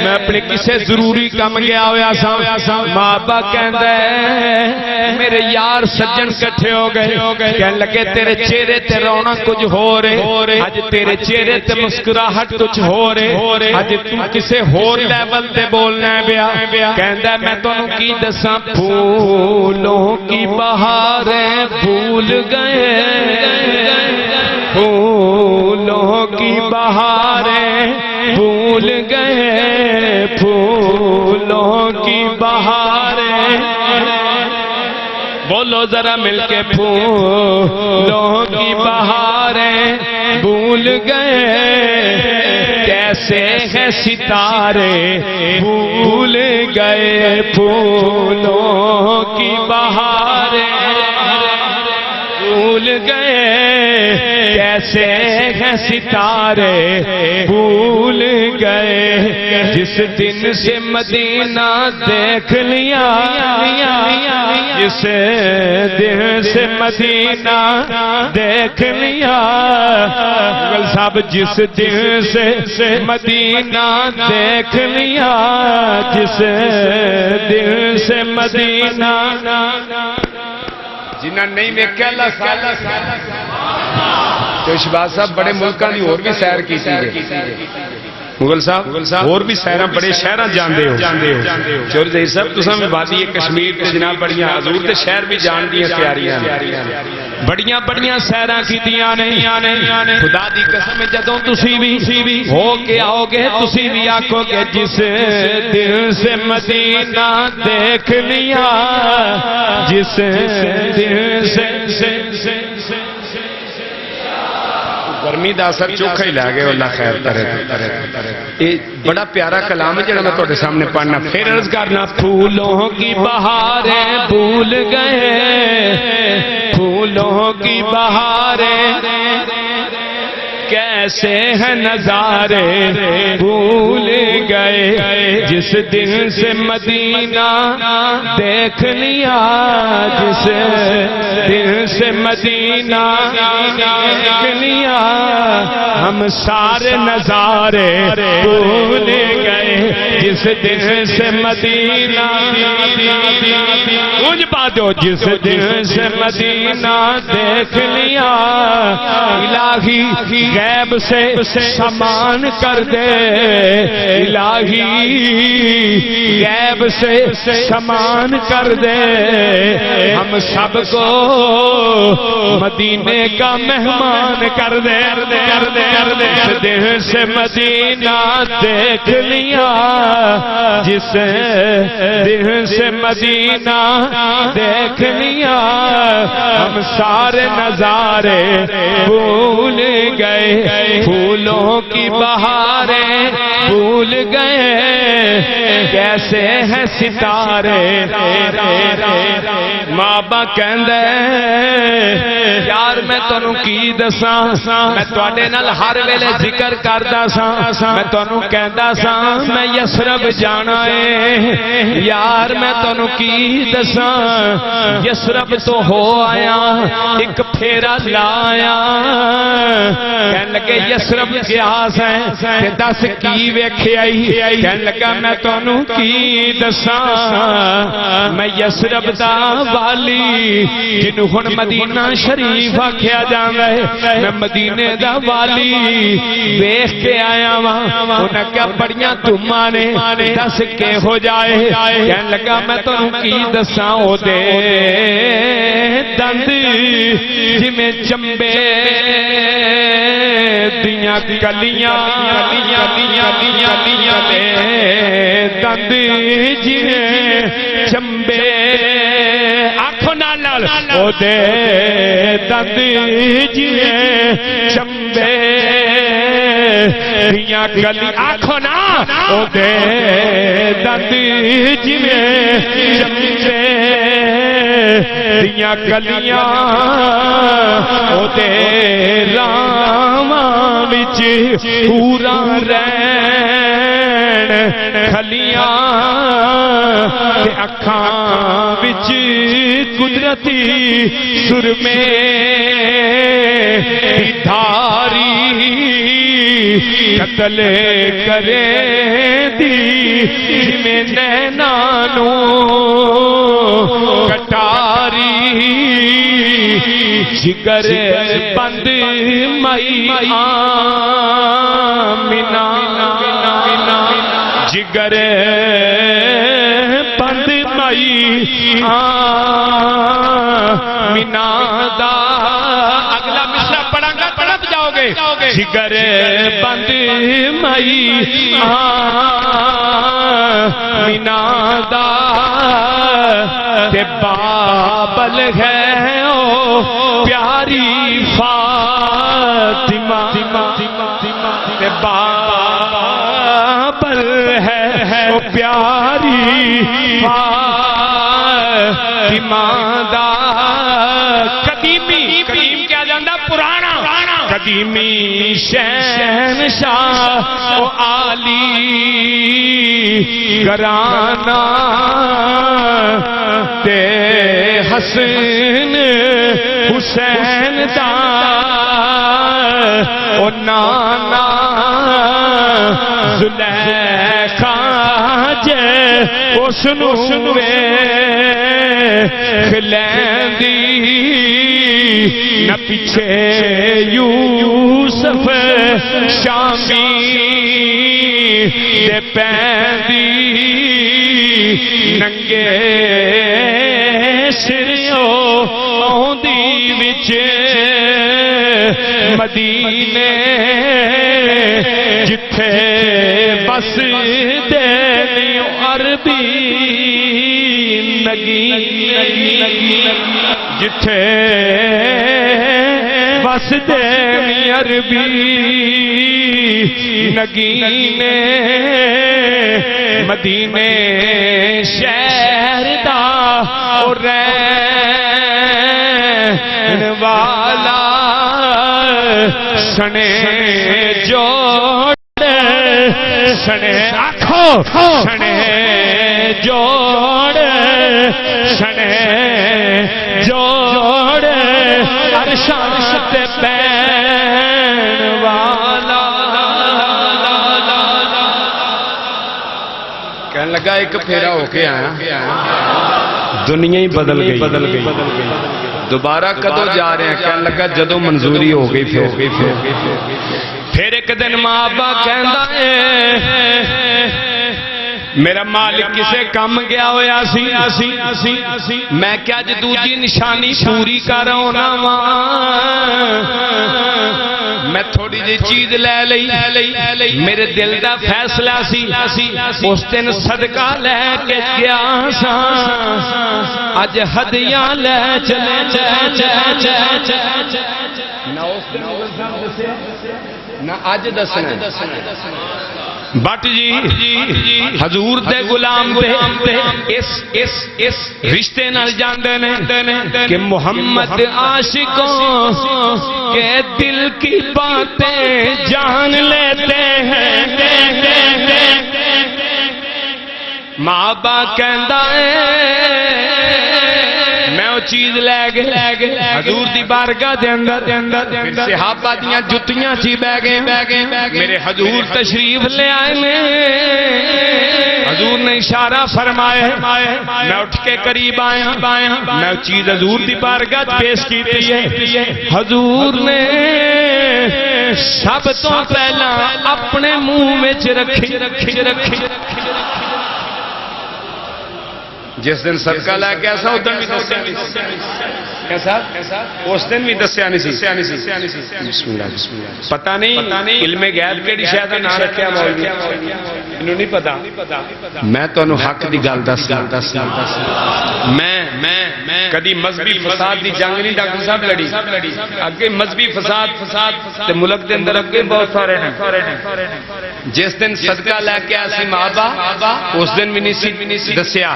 میں اپنے کسے ضروری کام گیا ہویا سا ماں با کہندا میرے یار سجن کٹھے ہو گئے کہنے لگے تیرے چہرے تے رونا کچھ ہو رہے اج تیرے چہرے تے مسکراہٹ کچھ ہو رہے اج تو کسے ہور لیول تے بولنا ہے بیا کہندا میں تانوں کی دساں پھولوں کی بہاریں بھول گئے پھولوں کی بہاریں بھول گئے پھولوں کی بہاریں بولو ذرا مل کے پھولوں کی بہاریں بھول گئے کیسے ہیں ستارے بھول گئے پھولوں کی بہاریں بھول گئے کیسے ہیں ستارے بھول گئے جس دن سے مدینہ دیکھ لیا جس دن سے مدینہ دیکھ لیا صاحب جس دن سے مدینہ دیکھ لیا جس دن سے مدینہ جنہاں نہیں ویکھیا اللہ تو شہباز صاحب بڑے ملکاں دی اور بھی سیر کی مغل صاحب اور بھی سیراں بڑے شہراں جاندے ہو چور ظہیر صاحب تساں بھی وادی کشمیر تے جناب بڑیاں حضور تے شہر بھی جان دیاں تیاریاں بڑیاں بڑیاں سیراں کیتیاں نے خدا دی قسم جدوں تسی بھی ہو کے آؤ گے تسی بھی آکھو گے جس دل سے مدینہ دیکھ لیا جس دل سے گرمی دا اثر چوکھا ہی لے گئے اللہ خیر کرے یہ بڑا پیارا کلام ہے جڑا میں تواڈے سامنے پڑھنا پھر عرض کرنا پھولوں کی بہاریں بھول گئے پھولوں کی بہاریں کیسے ہیں نظارے بھول گئے جس دن سے مدینہ دیکھ لیا جس دن سے مدینہ دیکھ لیا ہم سارے نظارے بھول گئے جس دن سے مدینہ کچھ باتوں جس دن سے مدینہ دیکھ لیا الہی غیب سے سامان کر دے الہی غیب سے سامان کر دے ہم سب کو مدینے کا مہمان کر دے جس دن سے مدینہ دیکھ لیا جس دن سے مدینہ دیکھ لیا ہم سارے نظارے بھول گئے پھولوں کی بہاریں بھول گئے کیسے ہیں ستارے ماں با کہندے یار میں تانوں کی دساں میں تواڈے نال ہر ویلے ذکر کردا ساں میں تانوں کہندا ساں میں یثرب جانا ہے یار میں تانوں کی دساں یثرب تو ہو آیا ایک پھیرا لایا کہن لگے یثرب کیا ہے تے دس کی ویکھیا کہن لگا میں تانوں کی دساں میں یثرب دا والی جنوں ہن مدینہ شریف آکھیا جاندا ہے میں مدینے دا والی ویکھ کے آیا وا انہاں کیا بڑیاں دھوماں نے دس کے ہو جائے کہن لگا میں تانوں کی دساں او دے دند جویں چمبے دیاں کلیاں دند جویں چمبے آنکھوں نال او دے دند جویں چمبے دیاں کلیاں آنکھوں نا او دے دند جویں چمبے دیاں کلیاں او دے راواں وچ پورا رہن کھلیاں تے اکھاں وچ قدرتی سرمے دی دھاری قتل کرے دی جویں نیناں نوں کٹاری جگر بند مئی آمنہ جگر بند مئی آمنہ دا اگلا مصرع پڑھا گا تڑپ جاؤ گے جگر بند مئی آمنہ دا تے بابل ہے او پیاری فاطمہ تے بابل ہے او پیاری فاطمہ دا قدیم کیا جاندا پرانا قدیمی شہنشاہ و عالی گرانا تے حسن حسین دا او نانا زلیخا جے اس نو کھلیندی نہ پیچھے یوسف شامی دے پیندی ننگے سریوں آندی وچ مدینے جتھے بس دے عربی نگی جتھے بس دے عربی نگینے مدینے شہر دا اور رہن والا سنے جوڑ سنے آنکھوں سنے جوڑ سنے جوڑ عرشات پین والا کہنے لگا ایک پھیرا ہو کے آیا دنیا ہی بدل گئی دوبارہ کدو جا رہے ہیں کہنے لگا جدو منظوری ہو گئی پھر ایک دن ماں باپ کہندا ہے میرا مالک کسے کم گیا ہویا سی میں کیا اج دوجی نشانی پوری کر آنا وا میں تھوڑی جی چیز لے لئی میرے دل دا فیصلہ سی اس دن صدقہ لے کے گیا سا اج ہدیاں لے چلے نہ اج دسنا بٹ جی حضور دے غلام پہ اس رشتے نال جاندے نے کہ محمد عاشقوں کے دل کی باتیں جان لیتے ہیں ماں باپ کہندا ہے میں وہ چیز لے گئے حضور دی بارگاہ دے اندر صحابہ دیاں جتیاں چی بہ گئے میرے حضور تشریف لے آئے حضور نے اشارہ فرمایا میں اٹھ کے قریب آیا میں چیز حضور دی بارگاہ پیش کی ہے حضور نے سب تو پہلا اپنے منہ میں رکھی جس دن صدقہ لے کے ایسا اس دن بھی دسیا اس دن بھی دسیا نہیں پتہ نہیں علم غیب کیڑی شے دا نام رکھیا مولوی انہوں نہیں پتا میں تانوں حق دی گل دس میں کدی مذہبی فساد دی جنگ نہیں ڈاکٹر صاحب لڑی اگے مذہبی فساد تے ملک دے اندر اگے بہت سارے ہیں جس دن صدقہ لے کے آسی ماں باپ اس دن بھی نہیں دسیا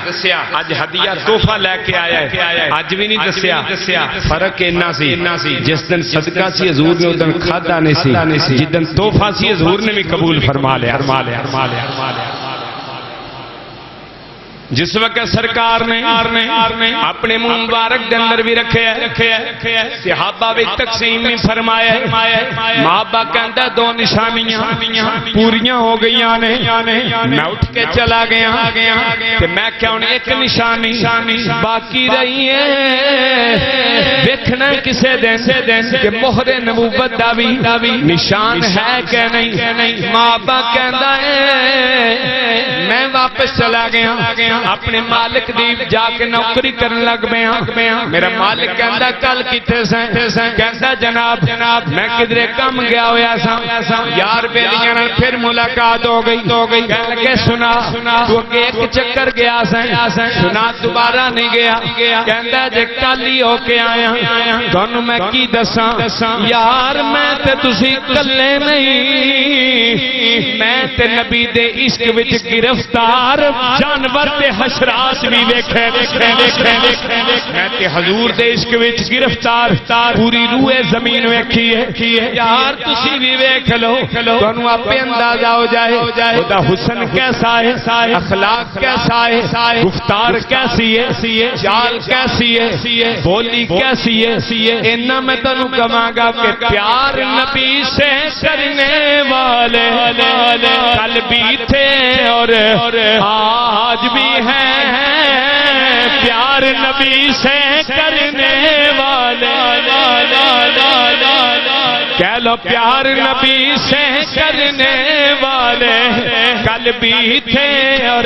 اج ہدیہ تحفہ لے کے آیا ہے اج بھی نہیں دسیا فرق اینا سی جس دن صدقہ سی حضور نے اس دن کھادا نہیں سی جس دن تحفہ سی حضور نے بھی قبول فرما لیا جس وقت سرکار نے اپنے منہ مبارک دے اندر بھی رکھے صحابہ بھی تقسیم نہیں فرمایا ماں باپ کہندا دو نشانیاں پوریاں ہو گئیاں نے میں اٹھ کے چلا گیا کہ میں کیوں ایک نشانی باقی رہی ہے دیکھنا کسے دن کہ مہر نبوت دا بھی نشان ہے کہ نہیں ماں باپ کہندا ہے میں واپس چلا گیا اپنے مالک دی جا کے نوکری کرن لگ گیا میرا مالک کہندا کل کتے سے کہندا جناب میں کدھرے کم گیا ہویا سا یار بیلیاں نال پھر ملاقات ہو گئی کہنے لگے سنا تو کہ ایک چکر گیا سنا دوبارہ نہیں گیا کہندا جے کل ہی ہو کے آیا تانوں میں کی دساں یار میں تے تسی کلے نہیں میں تے نبی دے عشق وچ گرفتار جانور تے حشرات بھی ویکھے میں کہ حضور دے عشق وچ گرفتار پوری روح زمین ویکھی ہے یار تسی بھی ویکھ لو تانوں اپے اندازہ ہو جائے خدا حسن کیسا ہے اخلاق کیسا ہے گفتار کیسی ہے چال کیسی ہے بولی کیسی ہے اینا میں تانوں کہاں گا کہ پیار نبی سے کرنے والے کل بھی تھے اور آج بھی ہیں پیار نبی سے کرنے والے کہہ لو پیار نبی سے کرنے والے کل بھی تھے اور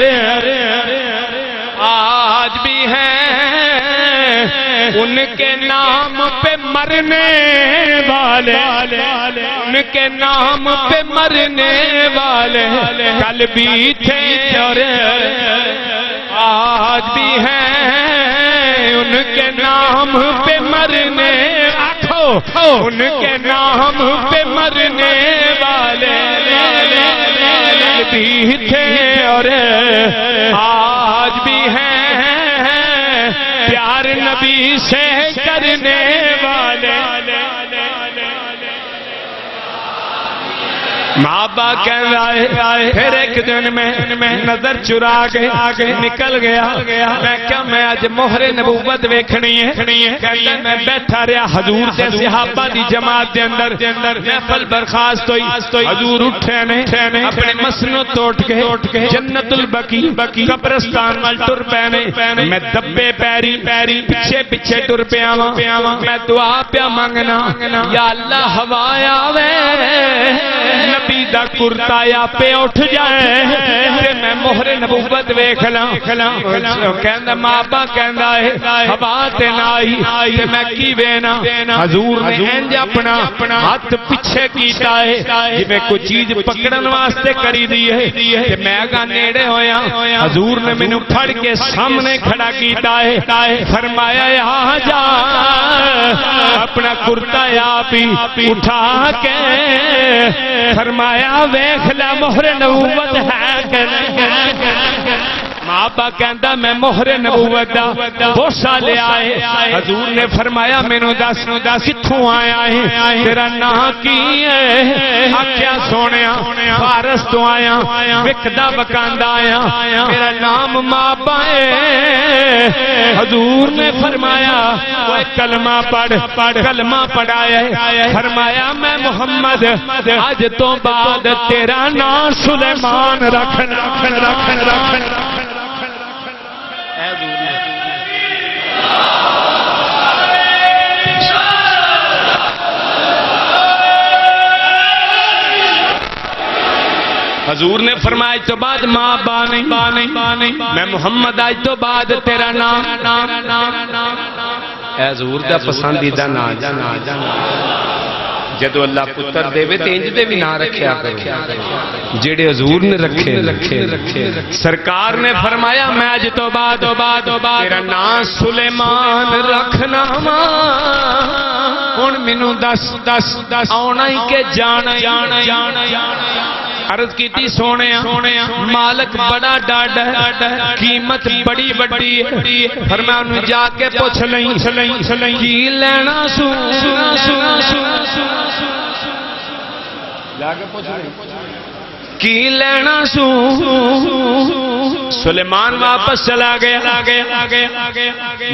آج بھی ہیں ان کے نام پہ مرنے والے ان کے نام پہ مرنے والے کل بھی تھے اور آج بھی ہیں ان کے نام پہ مرنے ان کے نام پہ مرنے والے بھی تھے اور آج بھی ہیں پیار نبی سے کرنے والے ماں باپ کہہ رہا ہے پھر ایک دن میں نظر چرا کے نکل گیا میں کیا میں آج مہر نبوت ویکھنی ہے کہتا میں بیٹھا رہا حضور دے صحابہ دی جماعت دے اندر محفل برخاست ہوئی حضور اٹھے نے اپنے مسنوں توڑ کے جنت البقیع قبرستان وال ٹر پینے میں دبے پیری پیچھے ٹر پیا میں دعا پیا مانگنا یا اللہ ہوا آوے نبی دا کرتا یا پہ اٹھ جائے کہ میں مہر نبوت ویکھ لاں کہندا ماں با کہندا ہے ہوا تے نہ آئی تے میں کی وینا حضور نے انج اپنا ہاتھ پیچھے کیتا ہے جویں کوئی چیز پکڑن واسطے کری دی ہے تے میں گا نیڑے ہویا حضور نے مینوں پھڑ کے سامنے کھڑا کیتا ہے فرمایا آ جا اپنا کرتا آپ ہی اٹھا کے فرمایا ویکھ لے مہر نبوت ہے کہ ماں باپ کہندا میں مہر نبوت دا بوسا لے آئے حضور نے فرمایا مینوں دس کتھوں آیا ہے تیرا نام کی ہے آکھیا سونیا فارس تو آیا وکدا وکاندا آیا میرا نام ماں باپ ہے حضور نے فرمایا وہ کلمہ پڑھ کلمہ پڑھایا فرمایا میں محمد آج تو بعد تیرا نام سلیمان رکھ حضور نے فرمایا تو بعد ماں با نہیں میں محمد آج تو بعد تیرا نام اے حضور دا پسندیدہ نام جدو اللہ پتر دے وے تے انج دے بھی نہ رکھیا کرو جڑے حضور نے رکھے سرکار نے فرمایا میں اج تو بعد تیرا نام سلیمان رکھنا ہن مینوں دس آنا ہی کہ جانا عرض کی سونے مالک بڑا ڈاڈا قیمت بڑی بڑی فرمایا انہوں جا کے پوچھ لیں کی لینا سو جا کے پوچھ لیں کی لینا سو سلیمان واپس چلا گیا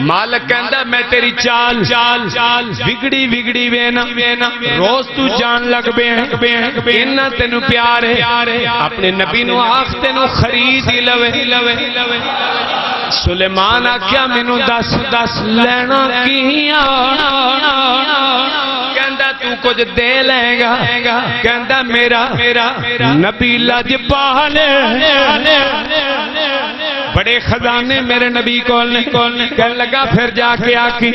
مالک کہندا میں تیری چال بگڑی وینا روز تو جان لگ بے انہاں تینوں پیار ہے اپنے نبی نو آخ تینوں خرید ہی لوے سلیمان آکھیا مینوں دس لینا کی کہندا تو کچھ دے لے گا کہندا میرا نبی لجپال بڑے خزانے میرے نبی کول کہنے لگا پھر جا کے آکی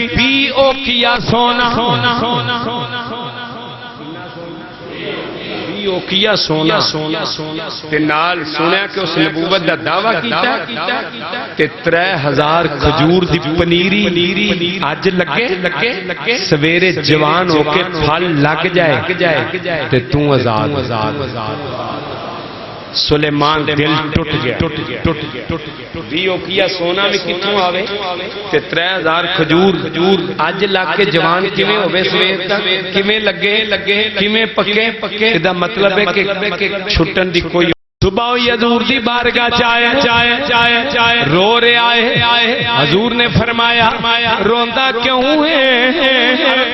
بھی او کیا سونا او کیا سونا تے نال سنیا کہ اس نبوت دا دعویٰ کیتا تے 3000 کھجور دی پنیری اج لگے سویرے جوان ہو کے پھل لگ جائے تے تو آزاد سلیمان دل ٹوٹ گیا بھی اوکیا سونا بھی کتوں آوے تے 3000 کھجور اج لا کے جوان کیویں ہوے سویر تک کیویں لگے کیویں پکے دا مطلب ہے کہ چھٹن دی کوئی صبح ہوئی حضور دی بارگاہ چائے رو رہے آئے حضور نے فرمایا روندا کیوں ہے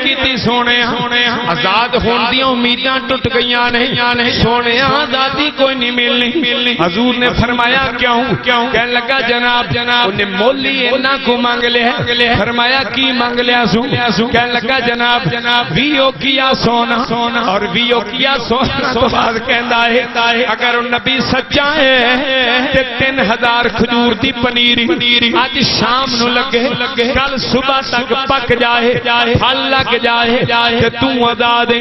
کیتی سونے آزاد ہون دی امیداں ٹوٹ گئیاں نے سونے آزادی کوئی نہیں ملنی حضور نے فرمایا کیوں کہنے لگا جناب انہیں مولی اینا کو مانگ لیا فرمایا کی مانگ لیا کہنے لگا جناب ویو کیا سونا اور ویو کیا سونا تو بعد کہندا ہے اگر ان نبی سچا ہے تے 3000 کھجور دی پنیری آج شام نو لگے کل صبح تک پک جائے پھل لگ جائے تے تو ادا دے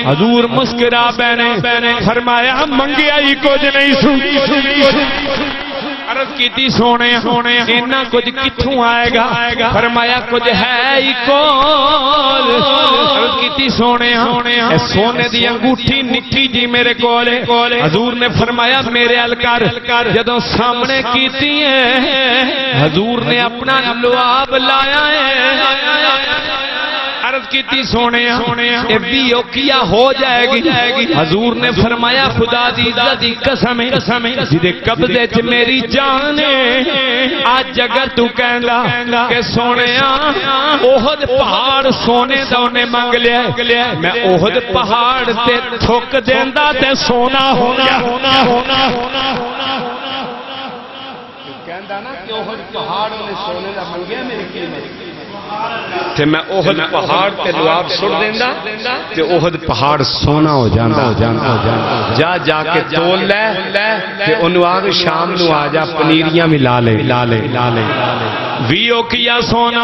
حضور مسکرا بینے فرمایا منگیا ہی کچھ نہیں سو عرض کیتی سونے اینا کچھ کتھوں آئے گا فرمایا کچھ ہے ہی کول عرض کیتی سونے اے سونے دی انگوٹھی نکی جی میرے کولے حضور نے فرمایا میرے الکار جدوں سامنے کیتی ہے حضور نے اپنا لعاب لایا ہے عرض کیتی سونے اے بھی اوکیا ہو جائے گی حضور نے فرمایا خدا دی عزت دی قسم جدے قبضے چ میری جان ہے آج اگر تو کہندا کہ سونیا احد پہاڑ سونے دا نے مانگ لیا میں احد پہاڑ تے تھک دیندا تے سونا ہونا کہندا نا کہ احد پہاڑ نے سونے دا منگیا میری قیمت تے میں احد پہاڑ تے لعاب سٹ دیندا تے احد پہاڑ سونا ہو جاندا جا کے تول لے تے اونوں آگ شام نو آ جا پنیریاں بھی لا لے ویو کیا سونا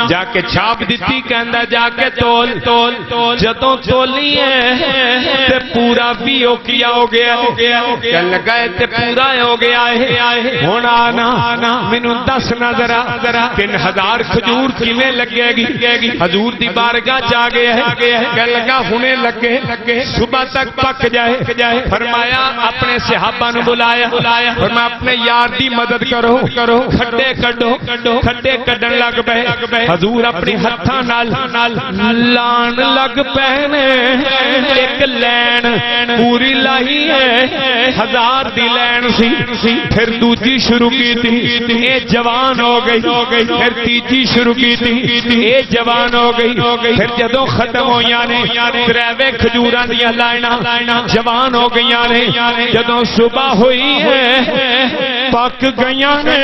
جا کے چھاپ دیتی کہندا جا کے تول جدوں تولی ہے تے پورا ویو کیا ہو گیا کہنے لگا تے پورا ہو گیا ہے ہن آنا مینوں دس نا ذرا 3000 کھجور کیویں لگے گی حضور دی بارگاہ جا گیا ہے کہنے لگا ہنے لگے صبح تک پک جائے فرمایا اپنے صحابہ نو بلایا فرمایا اپنے یار دی مدد کرو کھڈے کڈن لگ پے حضور اپنی ہتھاں نال لان لگ پے ایک لین پوری لائی ہے 1000 دی لین سی پھر دوجی شروع کی تھی اے جوان ہو گئی پھر تیجی شروع کی تھی اے جوان ہو گئی پھر جدوں ختم ہویاں نے 3 کھجوراں دیاں لائناں جوان ہو گئیاں نے جدوں صبح ہوئی ہے پک گئیاں نے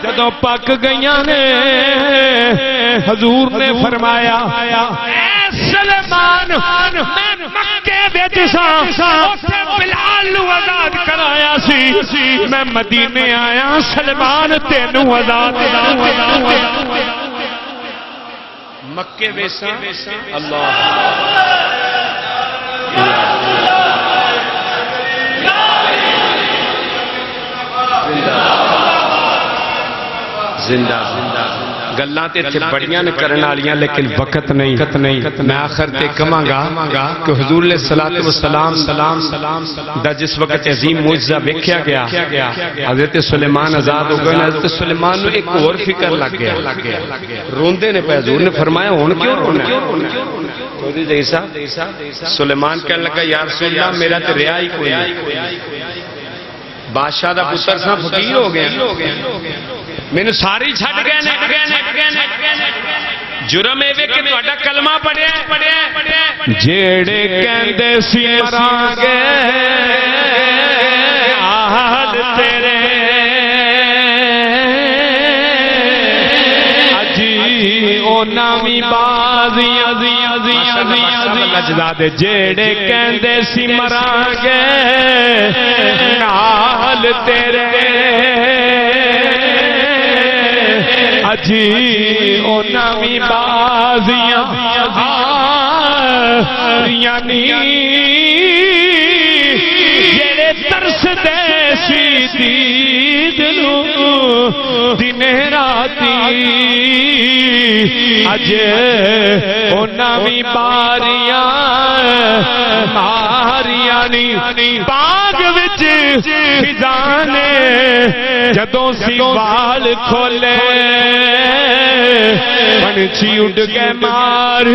جدوں پک گئیاں نے حضور نے فرمایا اے سلمان میں مکے وچ ساں اوتھے بلال نو آزاد کرایا سی میں مدینے آیا سلمان تینوں آزاد مکے ویسا اللہ زندہ گلاں تے تھے بڑیاں نے کرن والیاں لیکن وقت نہیں میں آخر تے کہاں گا کہ حضور علیہ الصلوۃ والسلام دا جس وقت عظیم معجزہ ویکھیا گیا حضرت سلیمان آزاد ہو گئے حضرت سلیمان نو ایک اور فکر لگ گیا روندے نے پے حضور نے فرمایا ہن کیوں رونا چودھری جیسا سلیمان کہنے لگا یا رسول اللہ میرا تے ریا ہی کوئی نہیں بادشاہ دا پتر سا فقیر ہو گیا مینوں ساری چھڈ گئے نے جرم اے وے کہ تہاڈا کلمہ پڑھیا جیڑے کہندے سی مراں گے آہد تیرے اجی او نامی بازیاں اجداد جیڑے کہندے سی مراں گے نال تیرے اجی او نامی بازیاں یعنی جیڑے ترس دے سی دید نو دن راتی اج او نامی باریاں ماریاں باغ وچ خزاں نے جدوں سی وال کھولے پنچھی اڑ کے مار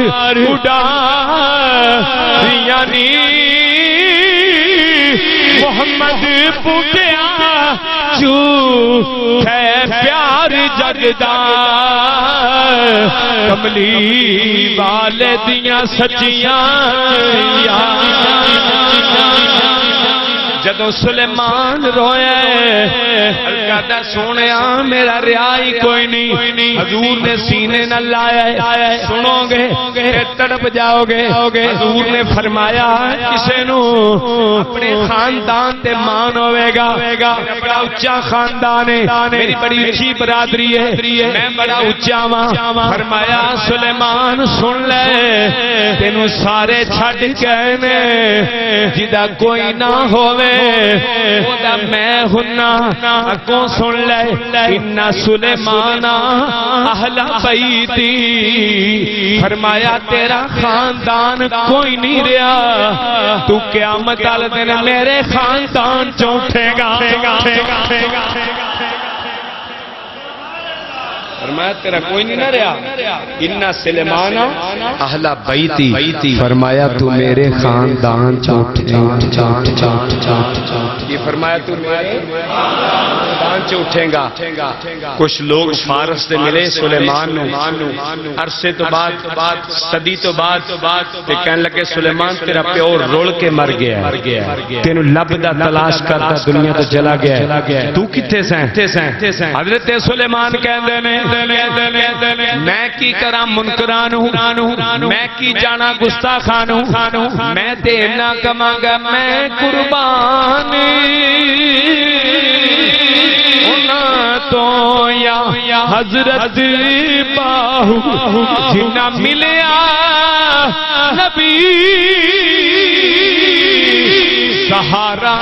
اڑا یعنی محمد پوٹیا چو ہے پیار جگدا کملی والے دیاں سچیاں جدو سلیمان روئے کہتا سونیا میرا ریائی کوئی نہیں حضور نے سینے نہ لایا سنو گے تڑپ جاؤ گے حضور نے فرمایا کسے نو اپنے خاندان تے مان ہوئے گا بڑا اچھا خاندان ہے میری بڑی اچھی برادری ہے میں بڑا اچھا ماں فرمایا سلیمان سن لے تینوں سارے چھڑ گئے نے جدا کوئی نہ ہوئے میں ہننا اگوں سن لے ان سلیمان اہل بیتی فرمایا تیرا خاندان کوئی نہیں رہا تو قیامت والے دن میرے خاندان چوٹھے گا فرمایا تیرا کوئی نہیں نہ رہا ان سلیمان اہل بیتی فرمایا تو میرے خاندان یہ فرمایا تو میرے خاندان چ اٹھیں گا کچھ لوگ فارس سے ملے سلیمان نو عرصے تو بعد صدی تو بعد کہنے لگے سلیمان تیرا پیو رول کے مر گیا تینوں لب دا تلاش کرتا دنیا تو چلا گیا تو کتھے سیں حضرت سلیمان کہندے نے میں کی کرا منکرانو میں کی جانا گستاخانو میں دینا کمانگا میں قربانی تو یا حضرت باہو جنہ ملیا نبی سہارا